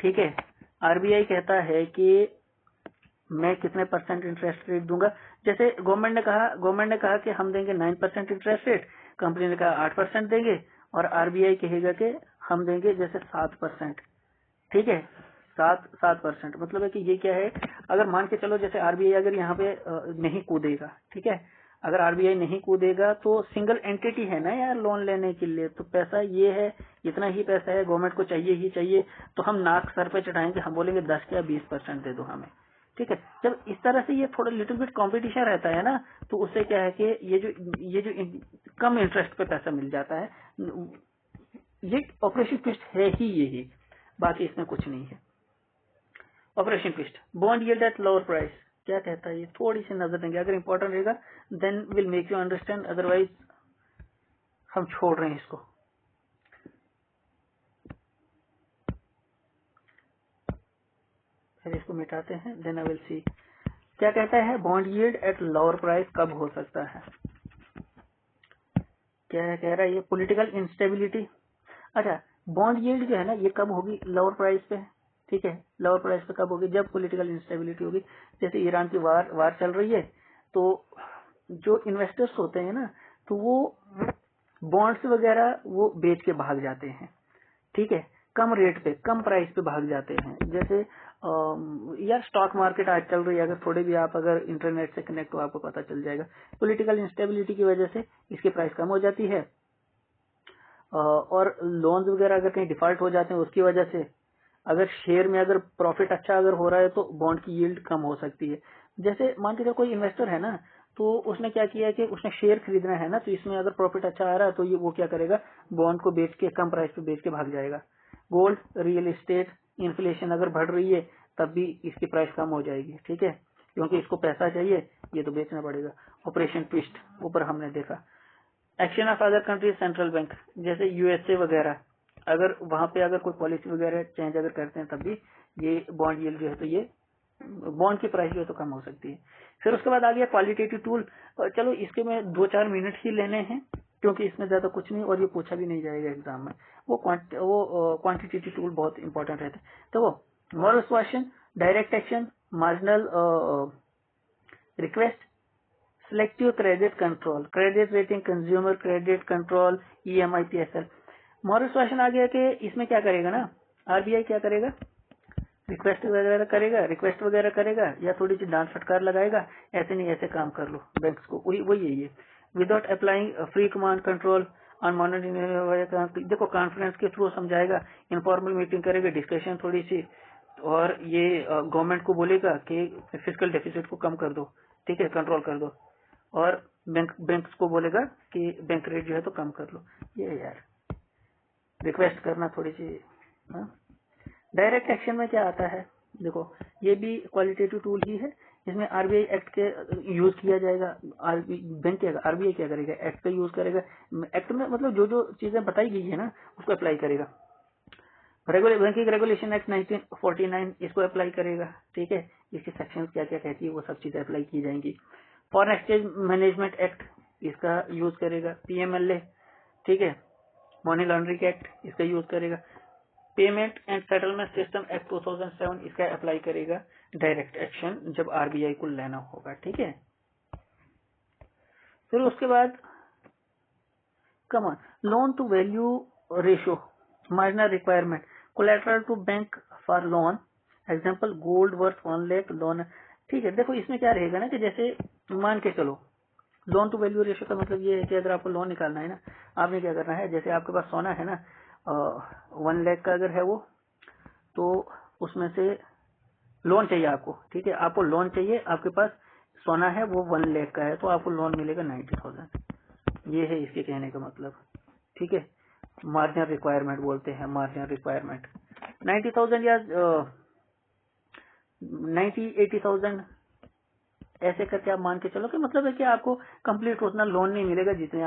ठीक है। आरबीआई कहता है कि मैं कितने परसेंट इंटरेस्ट रेट दूंगा। जैसे गवर्नमेंट ने कहा कि हम देंगे 9% इंटरेस्ट रेट, कंपनी ने कहा 8% देंगे, और आरबीआई कहेगा कि हम देंगे जैसे 7%, ठीक है, 7% मतलब है कि ये क्या है, अगर मान के चलो जैसे आरबीआई अगर यहाँ पे नहीं कूदेगा, ठीक है, अगर आरबीआई नहीं कूदेगा तो सिंगल एंटिटी है ना यार लोन लेने के लिए, तो पैसा ये है, इतना ही पैसा है, गवर्नमेंट को चाहिए ही चाहिए, तो हम नाक सर पे चढ़ाएंगे, हम बोलेंगे 10 या 20% दे दो हमें, ठीक है। जब इस तरह से ये थोड़ा लिटिल बिट कंपटीशन रहता है ना, तो उससे क्या है कि ये जो कम इंटरेस्ट पे पैसा मिल जाता है, ये ऑपरेशन ट्विस्ट है ही यही, बाकी इसमें कुछ नहीं है। Operation twist, bond yield at lower price, क्या कहता है ये, थोड़ी सी नजर देंगे, अगर इंपॉर्टेंट रहेगा then will make you understand, otherwise हम छोड़ रहे हैं इसको। फिर इसको मिटाते हैं, देन आई विल सी। क्या कहता है, bond yield at lower price कब हो सकता है, क्या कह रहा है ये, पॉलिटिकल इंस्टेबिलिटी। अच्छा, बॉन्ड यील्ड जो है ना, ये कब होगी, लोअर प्राइस पे, ठीक है, लोअर प्राइस पे कब होगी, जब पॉलिटिकल इंस्टेबिलिटी होगी। जैसे ईरान की वार चल रही है, तो जो इन्वेस्टर्स होते हैं ना, तो वो बॉन्ड्स वगैरह वो बेच के भाग जाते हैं, ठीक है, कम रेट पे, कम प्राइस पे भाग जाते हैं। जैसे यार स्टॉक मार्केट आज चल रही है, अगर थोड़े भी आप अगर इंटरनेट से कनेक्ट हो आपको पता चल जाएगा, पॉलिटिकल इंस्टेबिलिटी की वजह से इसकी प्राइस कम हो जाती है, और लोन्स वगैरह अगर कहीं डिफॉल्ट हो जाते हैं उसकी वजह से, अगर शेयर में अगर प्रॉफिट अच्छा अगर हो रहा है तो बॉन्ड की यील्ड कम हो सकती है। जैसे मान के चलो कोई इन्वेस्टर है ना, तो उसने क्या किया कि उसने शेयर खरीदना है ना, तो इसमें अगर प्रॉफिट अच्छा आ रहा है तो ये वो क्या करेगा, बॉन्ड को बेच के कम प्राइस पे बेच के भाग जाएगा। गोल्ड, रियल एस्टेट, इन्फ्लेशन अगर बढ़ रही है तब भी इसकी प्राइस कम हो जाएगी, ठीक है, क्योंकि इसको पैसा चाहिए, ये तो बेचना पड़ेगा। ऑपरेशन ट्विस्ट ऊपर हमने देखा। Action of other countries central bank, जैसे यूएसए वगैरह, अगर वहां पे अगर कोई पॉलिसी वगैरह चेंज अगर करते हैं तब भी ये बॉन्ड यील्ड जो है तो ये बॉन्ड की प्राइस जो है तो कम हो सकती है। फिर उसके बाद आ गया क्वालिटेटिव टूल। चलो इसके में 2-4 मिनट ही लेने हैं क्योंकि इसमें ज्यादा कुछ नहीं और ये पूछा भी नहीं जाएगा एग्जाम में। वो क्वांटिटेटिव टूल बहुत इंपॉर्टेंट रहते हैं। तो वो moral question, direct action, marginal request, selective credit control, credit rating, consumer credit control, EMI, PSL। Moral question आ गया कि इसमें क्या करेगा ना, RBI क्या करेगा, रिक्वेस्ट वगैरह करेगा या थोड़ी सी डांट फटकार लगाएगा, ऐसे नहीं ऐसे काम कर लो बैंक्स को, वही यही है। Without applying free command control on monitoring, देखो कॉन्फ्रेंस के थ्रू समझाएगा, इनफॉर्मल मीटिंग करेगा, डिस्कशन थोड़ी सी, और ये गवर्नमेंट को बोलेगा कि फिजिकल डेफिसिट को कम कर दो, ठीक है, कंट्रोल कर दो, और बैंक्स को बोलेगा कि बैंक रेट जो है तो कम कर लो। ये यार रिक्वेस्ट करना थोड़ी सी। डायरेक्ट एक्शन में क्या आता है, देखो ये भी क्वालिटेटिव टूल ही है। इसमें RBI एक्ट के यूज किया जाएगा। RBI क्या करेगा, एक्ट का यूज करेगा। एक्ट में मतलब जो जो चीजें बताई गई है ना उसको अप्लाई करेगा। बैंकिंग रेगुलेशन एक्ट 1949 इसको अप्लाई करेगा, ठीक है, इसके सेक्शन क्या क्या कहती है वो सब चीजें अप्लाई की जाएंगी। फॉरेन एक्सचेंज मैनेजमेंट एक्ट इसका यूज करेगा। PMLA, ठीक है, मनी लॉन्ड्रिंग एक्ट इसका यूज करेगा। Payment and settlement system act 2007 इसका अप्लाई करेगा। डायरेक्ट एक्शन जब RBI को लेना होगा, ठीक है। फिर उसके बाद come on loan to value ratio, marginal requirement, collateral to bank for loan, example gold worth 1 lakh loan, ठीक है। देखो इसमें क्या रहेगा ना कि जैसे मान के चलो लोन टू वैल्यू रेशियो का मतलब ये है कि अगर आपको लोन निकालना है ना, आपने क्या करना है, जैसे आपके पास सोना है ना 1 लाख का अगर है वो, तो उसमें से लोन चाहिए आपको, ठीक है, आपको लोन चाहिए, आपके पास सोना है वो 1 लाख का है, तो आपको लोन मिलेगा 90,000। ये है इसके कहने का मतलब, ठीक है। मार्जिनल रिक्वायरमेंट बोलते हैं, मार्जिनल रिक्वायरमेंट 90,000 या 80,000 ऐसे करके आप मान के चलो कि मतलब है कि आपको कंप्लीट उतना लोन नहीं मिलेगा जितने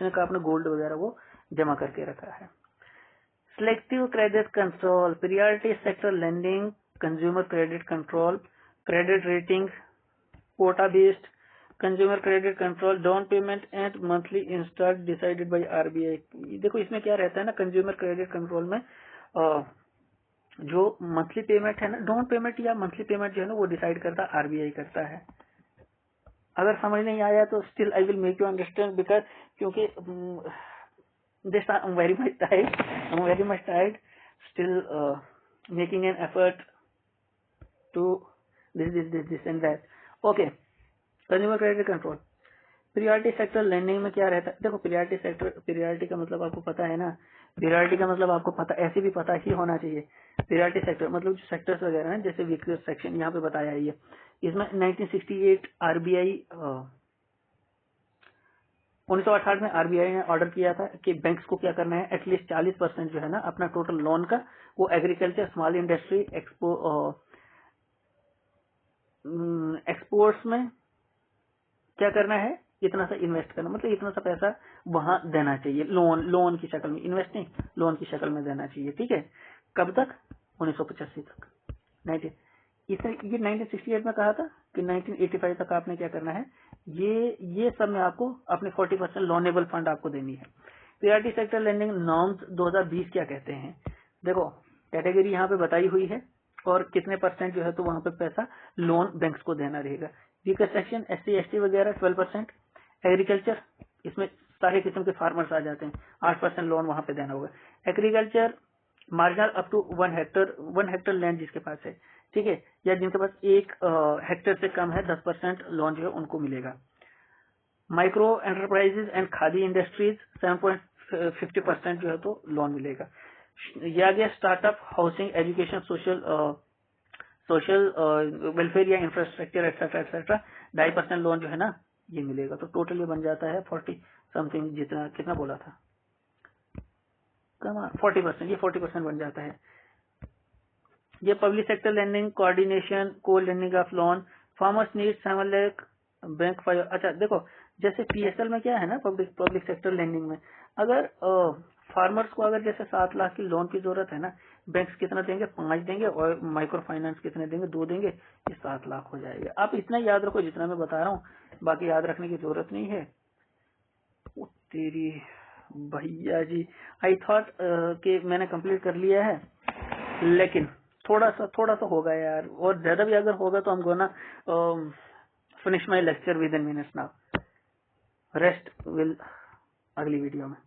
का आपने गोल्ड वगैरह वो जमा करके रखा है। Selective credit control, priority sector lending, consumer credit control, credit rating, quota based, consumer credit control, down payment and monthly install decided by RBI। देखो इसमें क्या रहता है ना, कंज्यूमर क्रेडिट कंट्रोल में जो मंथली पेमेंट है ना, डाउन पेमेंट या मंथली पेमेंट जो है ना वो डिसाइड करता है RBI करता है। अगर समझ नहीं आया तो still I will make you understand, because क्योंकि this I'm very much tired still making an effort to this and that. Okay, consumer credit control, priority sector lending में क्या रहता है, देखो प्रियोरिटी का मतलब आपको पता है ना, प्रियोरिटी का मतलब आपको पता ऐसे भी पता ही होना चाहिए। प्रियोरिटी सेक्टर मतलब जो सेक्टर्स वगैरह हैं, जैसे वीकर सेक्शन यहाँ पे बताया है, इसमें 1968 RBI 1968 में RBI ने ऑर्डर किया था कि बैंक्स को क्या करना है, एटलीस्ट 40% जो है ना अपना टोटल लोन का वो एग्रीकल्चर, स्मॉल इंडस्ट्री, एक्सपोर्ट्स में क्या करना है, इतना सा इन्वेस्ट करना, मतलब इतना सा पैसा वहां देना चाहिए, लोन की शक्ल में, इन्वेस्ट नहीं, लोन की शक्ल में देना चाहिए, ठीक है। कब तक, 1985 तक। ये 1968 में कहा था कि 1985 तक आपने क्या करना है, ये सब में आपको अपने 40% लोनेबल फंड आपको देनी है। प्रियोरिटी सेक्टर लेंडिंग नॉर्म्स 2020 क्या कहते हैं, देखो कैटेगरी यहाँ पे बताई हुई है और कितने % जो है तो वहां पे पैसा लोन बैंक्स को देना रहेगा। वीकर सेक्शन SC ST वगैरह 12%, एग्रीकल्चर इसमें सारे किस्म के फार्मर्स आ जाते हैं, 8% लोन वहां पे देना होगा। Agriculture marginal up to 1 hectare land जिसके पास है, ठीक है, या जिनके पास 1 हेक्टर से कम है 10% लोन जो है उनको मिलेगा। Micro enterprises and khadi industries 7.50% जो है तो लोन मिलेगा। यह आ गया startup, housing, education, social welfare या इंफ्रास्ट्रक्चर एक्सेट्रा 2.5% लोन जो है ना ये मिलेगा। तो टोटल ये बन जाता है 40 समथिंग, जितना कितना बोला था, 40%, ये 40% बन जाता है। ये पब्लिक सेक्टर लेंडिंग, कोऑर्डिनेशन, को lending of loan, farmers need 7 lakh bank 5। अच्छा देखो, जैसे पीएसएल में क्या है ना, पब्लिक सेक्टर लेंडिंग में अगर फार्मर्स को अगर जैसे 7 लाख की लोन की जरूरत है ना, बैंक्स कितना देंगे, 5 देंगे, और माइक्रो फाइनेंस कितने देंगे, 2 देंगे, ये 7 लाख हो जाएगा। आप इतना याद रखो जितना मैं बता रहा हूँ, बाकी याद रखने की जरूरत नहीं है। ओ तेरी भैया जी, आई थॉट कि मैंने कंप्लीट कर लिया है, लेकिन थोड़ा सा होगा यार, और ज्यादा भी अगर होगा तो हम gonna finish my lecture with in minutes now, rest will अगली वीडियो में।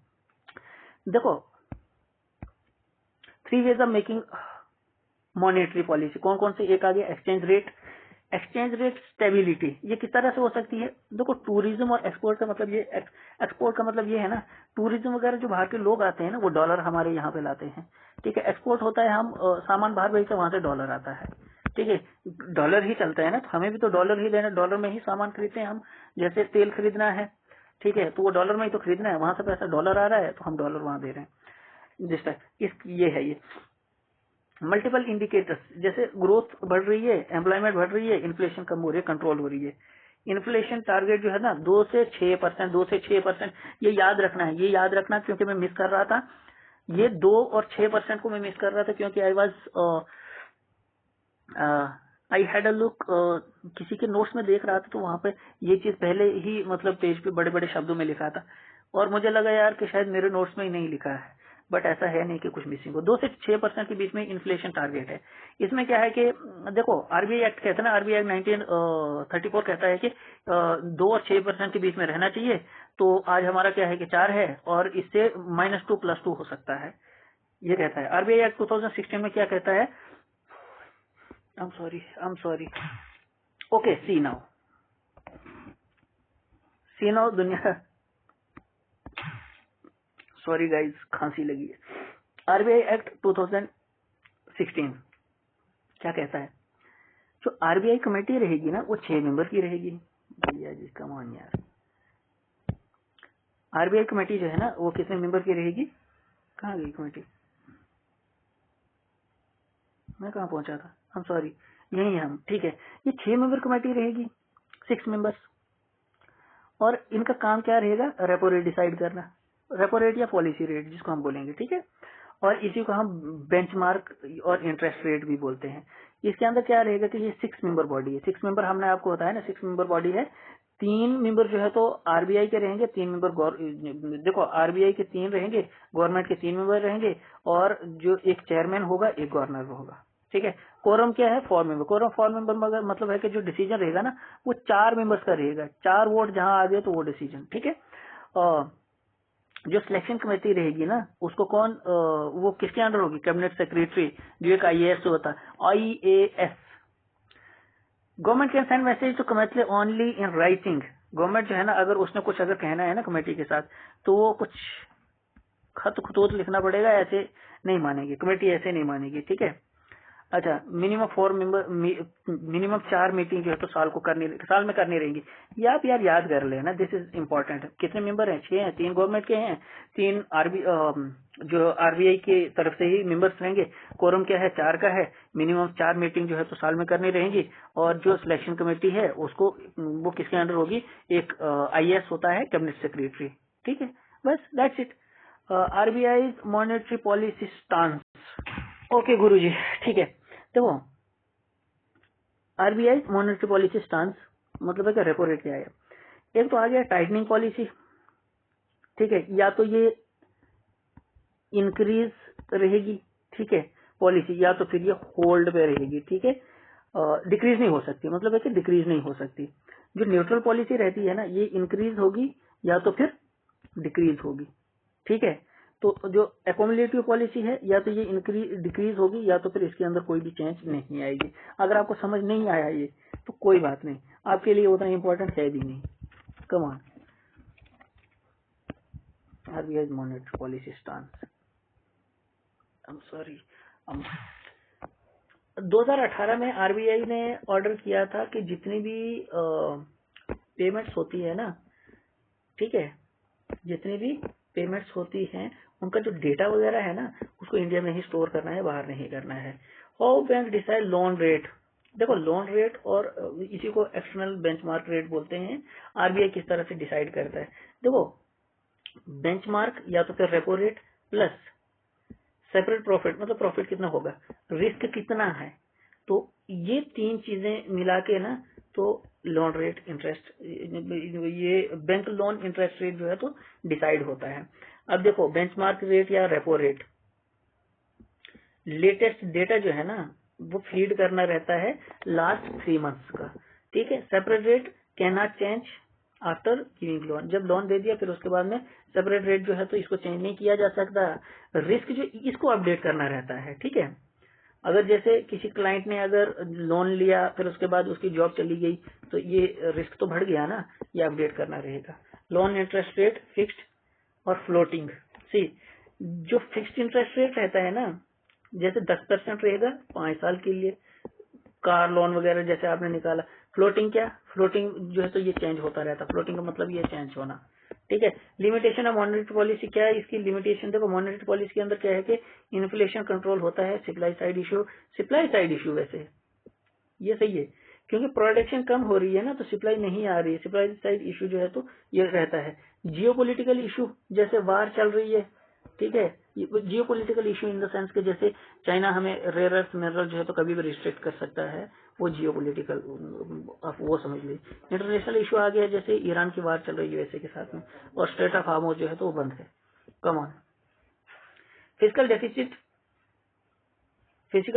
देखो, 3 ways of making monetary policy कौन कौन से, एक आ गया एक्सचेंज रेट स्टेबिलिटी। ये किस तरह से हो सकती है? देखो, टूरिज्म और एक्सपोर्ट का मतलब ये, एक्सपोर्ट का मतलब ये है ना, टूरिज्म वगैरह जो बाहर के लोग आते हैं ना, वो डॉलर हमारे यहाँ पे लाते हैं, ठीक है। एक्सपोर्ट होता है हम सामान बाहर भेजते हैं, वहां से डॉलर आता है, ठीक है। डॉलर ही चलता है ना, तो हमें भी तो डॉलर ही लेना, डॉलर में ही सामान खरीदते हैं हम। जैसे तेल खरीदना है, ठीक है, तो वो डॉलर में ही तो खरीदना है, वहां से पैसा डॉलर आ रहा है तो हम डॉलर वहां दे रहे हैं, जिस टाइप ये है। ये मल्टीपल इंडिकेटर्स, जैसे ग्रोथ बढ़ रही है, एम्प्लॉयमेंट बढ़ रही है, इन्फ्लेशन कम हो रही है, कंट्रोल हो रही है। इन्फ्लेशन टारगेट जो है ना 2 से 6%, 2 से 6%, ये याद रखना है, ये याद रखना, क्योंकि मैं मिस कर रहा था ये 2 और 6% को मैं मिस कर रहा था, क्योंकि आई हैड अ लुक, किसी के नोट्स में देख रहा था, तो वहां पे ये चीज पहले ही मतलब पेज पे बड़े बड़े शब्दों में लिखा था, और मुझे लगा यार कि शायद मेरे नोट्स में ही नहीं लिखा है, बट ऐसा है नहीं कि कुछ मिसिंग हो। 2 से 6% के बीच में इन्फ्लेशन टारगेट है। इसमें क्या है कि देखो, आरबीआई एक्ट कहता है ना, आरबीआई 1934 कहता है कि 2 और 6% के बीच में रहना चाहिए। तो आज हमारा क्या है कि 4 है, और इससे -2 +2 हो सकता है, ये कहता है। आरबीआई एक्ट 2016 में क्या कहता है, I'm sorry. Okay, see now दुनिया, सॉरी गाइज, खांसी लगी है। आरबीआई एक्ट 2016 क्या कहता है? जो आरबीआई कमेटी रहेगी ना, वो 6 मेंबर की रहेगी। भैया जी कम ऑन यार, आरबीआई कमेटी जो है ना, वो कितने मेंबर की रहेगी? कहाँ गई कमेटी, मैं कहाँ पहुंचा था, हम सॉरी, यही हम, ठीक है। ये 6 मेंबर कमेटी रहेगी, 6 मेंबर्स, और इनका काम क्या रहेगा? रेपो रेट डिसाइड करना, रेपो रेट या पॉलिसी रेट जिसको हम बोलेंगे, ठीक है। और इसी को हम बेंचमार्क और इंटरेस्ट रेट भी बोलते हैं। इसके अंदर क्या रहेगा कि ये 6 मेंबर बॉडी है। 6 मेंबर हमने आपको बताया ना, 6 मेंबर बॉडी है। 3 मेंबर जो है तो आरबीआई के रहेंगे, 3 मेंबर देखो आरबीआई के 3 रहेंगे, गवर्नमेंट के 3 मेंबर रहेंगे, और जो एक चेयरमैन होगा, एक गवर्नर होगा, ठीक है। कोरम क्या है? 4 मेंबर। कोरम 4 मेंबर मतलब है कि जो डिसीजन रहेगा ना, वो 4 मेंबर्स का रहेगा, 4 वोट जहां आ गए तो वो डिसीजन, ठीक है। और जो सिलेक्शन कमेटी रहेगी ना, उसको कौन वो किसके अंडर होगी? कैबिनेट सेक्रेटरी, जो एक आईएएस होता है, IAS. Government can send message to committee only in writing. Government जो है ना, अगर उसने कुछ अगर कहना है ना कमेटी के साथ, तो वो कुछ खतूत लिखना पड़ेगा, ऐसे नहीं मानेगी कमेटी, ऐसे नहीं मानेगी, ठीक है। अच्छा, मिनिमम 4 मेंबर, मिनिमम 4 मीटिंग जो है तो साल में करनी रहेंगी। ये आप यार याद कर लेना, दिस इज इम्पोर्टेंट। कितने मेंबर हैं? 6 हैं, 3 गवर्नमेंट के हैं, 3 जो आरबीआई की तरफ से ही मेंबर्स रहेंगे। कोरम क्या है? 4 का है। मिनिमम 4 मीटिंग जो है तो साल में करनी रहेंगी। और जो सिलेक्शन कमेटी है उसको, वो किसके अंडर होगी? एक आईएएस होता है, कैबिनेट सेक्रेटरी, ठीक है। बस that's it. RBI monetary policy stance. Okay गुरुजी, ठीक है। देखो, आरबीआई मॉनेटरी पॉलिसी स्टांस मतलब है कि रेपो रेट क्या है। एक तो आ गया टाइटनिंग पॉलिसी, ठीक है, या तो ये इंक्रीज रहेगी, ठीक है, पॉलिसी, या तो फिर ये होल्ड पे रहेगी, ठीक है। डिक्रीज नहीं हो सकती, मतलब है कि डिक्रीज नहीं हो सकती। जो न्यूट्रल पॉलिसी रहती है ना, ये इंक्रीज होगी या तो फिर डिक्रीज होगी, ठीक है। तो जो एकोमोडेटिव पॉलिसी है, या तो ये डिक्रीज होगी, या तो फिर इसके अंदर कोई भी चेंज नहीं आएगी। अगर आपको समझ नहीं आया ये, तो कोई बात नहीं, आपके लिए उतना इम्पोर्टेंट है भी नहीं। Come on, RBI monetary policy stance. I am sorry, 2018 में आरबीआई ने ऑर्डर किया था कि जितनी भी पेमेंट्स होती है ना, ठीक है, जितनी भी पेमेंट्स होती हैं, उनका जो डेटा वगैरह है ना, उसको इंडिया में ही स्टोर करना है, बाहर नहीं करना है। How bank decide loan rate? देखो लोन रेट और इसी को एक्सटर्नल बेंचमार्क रेट बोलते हैं। आरबीआई किस तरह से डिसाइड करता है, देखो बेंचमार्क या तो फिर repo rate plus separate profit, मतलब प्रॉफिट कितना होगा, रिस्क कितना है, तो ये तीन चीजें मिला के ना तो लोन रेट इंटरेस्ट, ये बैंक लोन इंटरेस्ट रेट जो है तो डिसाइड होता है। अब देखो बेंचमार्क रेट या रेपो रेट, लेटेस्ट डेटा जो है ना वो फीड करना रहता है लास्ट 3 मंथ्स का, ठीक है। Separate rate can not change after giving loan, जब लोन दे दिया फिर उसके बाद में सेपरेट रेट जो है तो इसको चेंज नहीं किया जा सकता। रिस्क जो इसको अपडेट करना रहता है, ठीक है। अगर जैसे किसी क्लाइंट ने अगर लोन लिया फिर उसके बाद उसकी जॉब चली गई तो ये रिस्क तो बढ़ गया ना, ये अपडेट करना रहेगा। लोन इंटरेस्ट रेट फिक्स्ड और फ्लोटिंग, सी जो फिक्स्ड इंटरेस्ट रेट रहता है ना, जैसे 10% रहेगा 5 साल के लिए, कार लोन वगैरह जैसे आपने निकाला। फ्लोटिंग क्या, फ्लोटिंग जो है तो ये चेंज होता रहता है, फ्लोटिंग का मतलब ये चेंज होना, ठीक है। लिमिटेशन ऑफ मॉनेटरी पॉलिसी क्या है, इसकी लिमिटेशन देखो मॉनेटरी पॉलिसी के अंदर क्या है कि इन्फ्लेशन कंट्रोल होता है, सप्लाई साइड इशू वैसे ये सही है क्योंकि प्रोडक्शन कम हो रही है ना तो सप्लाई नहीं आ रही है, सप्लाई साइड इशू जो है तो ये रहता है। जियोपॉलिटिकल इशू जैसे वार चल रही है, ठीक है, geopolitical issue in the sense के जैसे चाइना हमें रेयर अर्थ मिनरल जो है तो कभी भी रिस्ट्रिक्ट कर सकता है, वो जियोपॉलिटिकल आप वो समझ लीजिए। इंटरनेशनल इशू आ गया जैसे ईरान की वार चल रही है यूएसए के साथ में और स्ट्रेट ऑफ हार्मोज जो है तो वो बंद है। Come on physical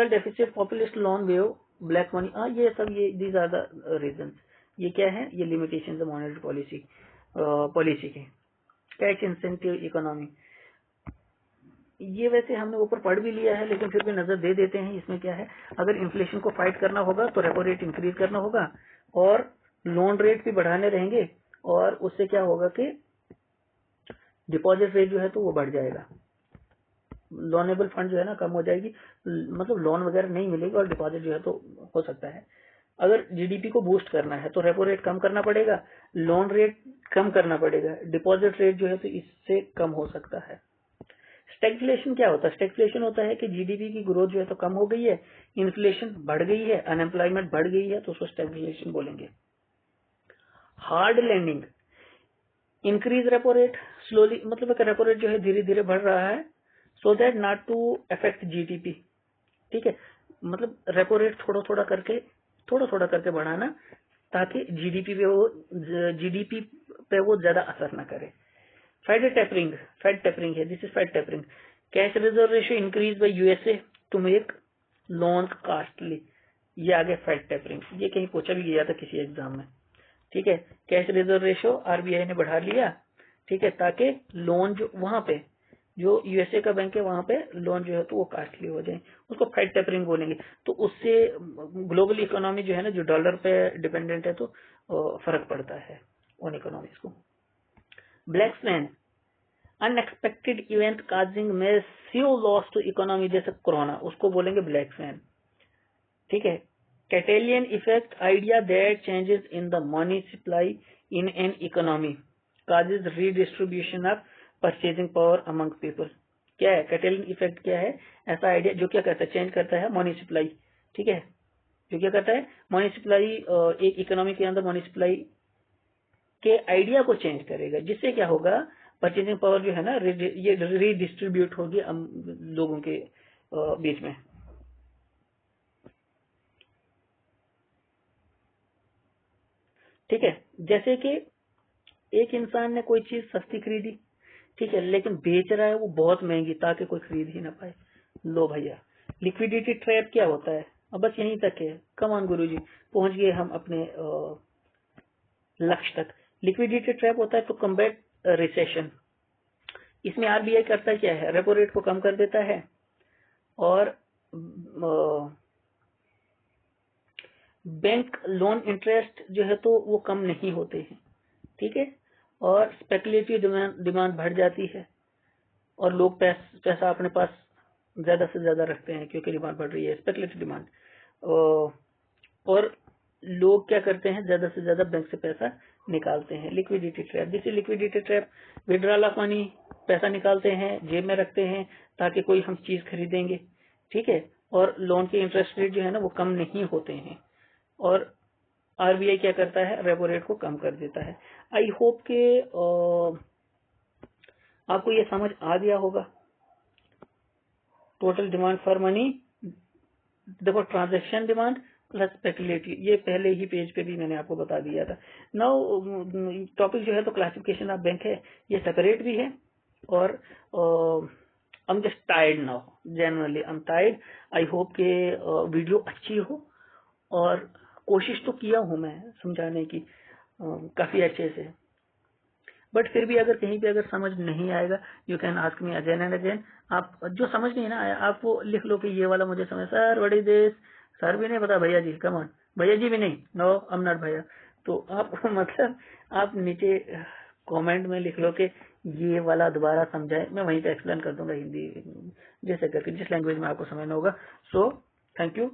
deficit populist loan wave black money, ये सब ये दीज आर द रीजन। ये क्या है, ये लिमिटेशन मॉनेटरी पॉलिसी के। कैश इंसेंटिव इकोनॉमी, ये वैसे हमने ऊपर पढ़ भी लिया है लेकिन फिर भी नजर दे देते हैं। इसमें क्या है, अगर इन्फ्लेशन को फाइट करना होगा तो रेपो रेट इंक्रीज करना होगा और लोन रेट भी बढ़ाने रहेंगे और उससे क्या होगा कि डिपॉजिट रेट जो है तो वो बढ़ जाएगा, लोनेबल फंड जो है ना कम हो जाएगी, मतलब लोन वगैरह नहीं मिलेगा और डिपॉजिट जो है तो हो सकता है। अगर जीडीपी को बूस्ट करना है तो रेपो रेट कम करना पड़ेगा, लोन रेट कम करना पड़ेगा, डिपॉजिट रेट जो है तो इससे कम हो सकता है। स्टैगफ्लेशन क्या होता है, स्टैगफ्लेशन होता है कि जीडीपी की ग्रोथ जो है तो कम हो गई है, इन्फ्लेशन बढ़ गई है, अनएम्प्लॉयमेंट बढ़ गई है तो उसको स्टैगफ्लेशन बोलेंगे। Hard landing, increase repo rate slowly, मतलब रेपो रेट जो है धीरे धीरे बढ़ रहा है so that not to affect GDP, ठीक है, मतलब रेपो रेट थोड़ा थोड़ा करके बढ़ाना ताकि जीडीपी पे वो ज्यादा असर न करे। फेड टेपरिंग है, this is Fed tapering. Cash reserve ratio increase by USA to make loan costly, ये आ गया फेड टेपरिंग। ये कहीं पूछा भी गया था किसी एग्जाम में, ठीक है। कैश रिजर्व रेशियो आरबीआई ने बढ़ा लिया, ठीक है, ताकि लोन जो वहां पे जो यूएसए का बैंक है वहां पे लोन जो है तो वो कॉस्टली हो जाए, उसको फेड टेपरिंग बोलेंगे। तो उससे ग्लोबल इकोनॉमी जो है ना जो डॉलर पे डिपेंडेंट है तो फर्क पड़ता है उन इकोनॉमीज को। Black swan, unexpected event causing massive loss to economy, जैसे कोरोना, उसको बोलेंगे ब्लैक स्वैन, ठीक है। Cantillon effect, idea that changes in the money supply in an economy causes redistribution of purchasing power among people. क्या है Cantillon effect, क्या है, ऐसा आइडिया जो क्या करता है, चेंज करता है मनी सप्लाई, ठीक है, जो क्या करता है मनी सप्लाई, एक इकोनॉमी के अंदर मनी सप्लाई के आइडिया को चेंज करेगा, जिससे क्या होगा परचेजिंग पावर जो है ना ये रीडिस्ट्रीब्यूट होगी लोगों के बीच में। ठीक है, जैसे कि एक इंसान ने कोई चीज सस्ती खरीदी, ठीक है, लेकिन बेच रहा है वो बहुत महंगी ताकि कोई खरीद ही ना पाए। लो भैया, लिक्विडिटी ट्रैप क्या होता है, अब बस यहीं तक है। कम ऑन गुरुजी, पहुंच गए हम अपने लक्ष्य तक। लिक्विडिटी ट्रैप होता है टू कम्बैट रिसेशन। इसमें आरबीआई करता क्या है, रेपो रेट को कम कर देता है और बैंक लोन इंटरेस्ट जो है तो वो कम नहीं होते हैं, ठीक है, और स्पेकुलेटिव डिमांड बढ़ जाती है और लोग पैसा अपने पास ज्यादा से ज्यादा रखते हैं क्योंकि डिमांड बढ़ रही है, स्पेकुलेटिव डिमांड। और लोग क्या करते हैं, ज्यादा से ज्यादा बैंक से पैसा निकालते हैं। लिक्विडिटी ट्रैप, जिसे liquidity trap, withdrawal of money, पैसा निकालते हैं जेब में रखते हैं ताकि कोई हम चीज खरीदेंगे, ठीक है, और लोन के इंटरेस्ट रेट जो है ना वो कम नहीं होते हैं, और आरबीआई क्या करता है, रेपो रेट को कम कर देता है। आई होप के आपको ये समझ आ गया होगा। टोटल डिमांड फॉर मनी, देखो ट्रांजैक्शन डिमांड प्लस स्पेकुलेटिव, ये पहले ही पेज पे भी मैंने आपको बता दिया था। नाउ टॉपिक जो है तो क्लासिफिकेशन ऑफ बैंक है, ये सेपरेट भी है। और I am just tired now, generally I am tired. I hope के वीडियो अच्छी हो, और कोशिश तो किया हूं मैं समझाने की काफी अच्छे से, बट फिर भी अगर कहीं पे अगर समझ नहीं आएगा, you can ask me again and again. आप जो समझ नहीं ना आया, आप वो लिख लो कि ये वाला मुझे समझ, sir what is this, sir भी नहीं पता, भैया जी कम ऑन, भैया जी भी नहीं, नो आई एम नॉट भैया। तो आप मतलब आप नीचे कमेंट में लिख लो कि ये वाला दोबारा समझाए, मैं वहीं पे एक्सप्लेन कर दूंगा हिंदी जैसे करके, जिस लैंग्वेज में आपको समझना होगा। So thank you.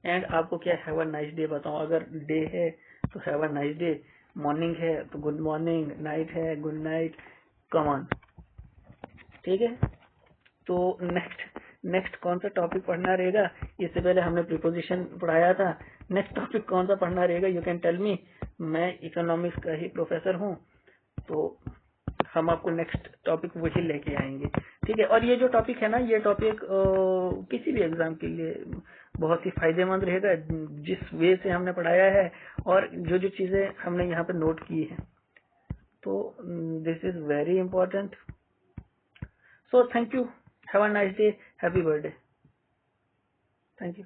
एंड आपको क्या हैव अ नाइस डे बताऊं, अगर डे है तो have a nice day, morning है तो गुड मॉर्निंग, नाइट है गुड नाइट, कम ऑन, ठीक है। तो नेक्स्ट कौन सा टॉपिक पढ़ना रहेगा, इससे पहले हमने प्रीपोजिशन पढ़ाया था, नेक्स्ट टॉपिक कौन सा पढ़ना रहेगा, यू कैन टेल मी। मैं इकोनॉमिक्स का ही प्रोफेसर हूँ, तो हम आपको नेक्स्ट टॉपिक वही लेके आएंगे, ठीक है। और ये जो टॉपिक है ना, ये टॉपिक किसी भी एग्जाम के लिए बहुत ही फायदेमंद रहेगा, जिस वे से हमने पढ़ाया है और जो जो चीजें हमने यहाँ पे नोट की है, तो this is very important. So thank you, have a nice day, happy birthday, thank you.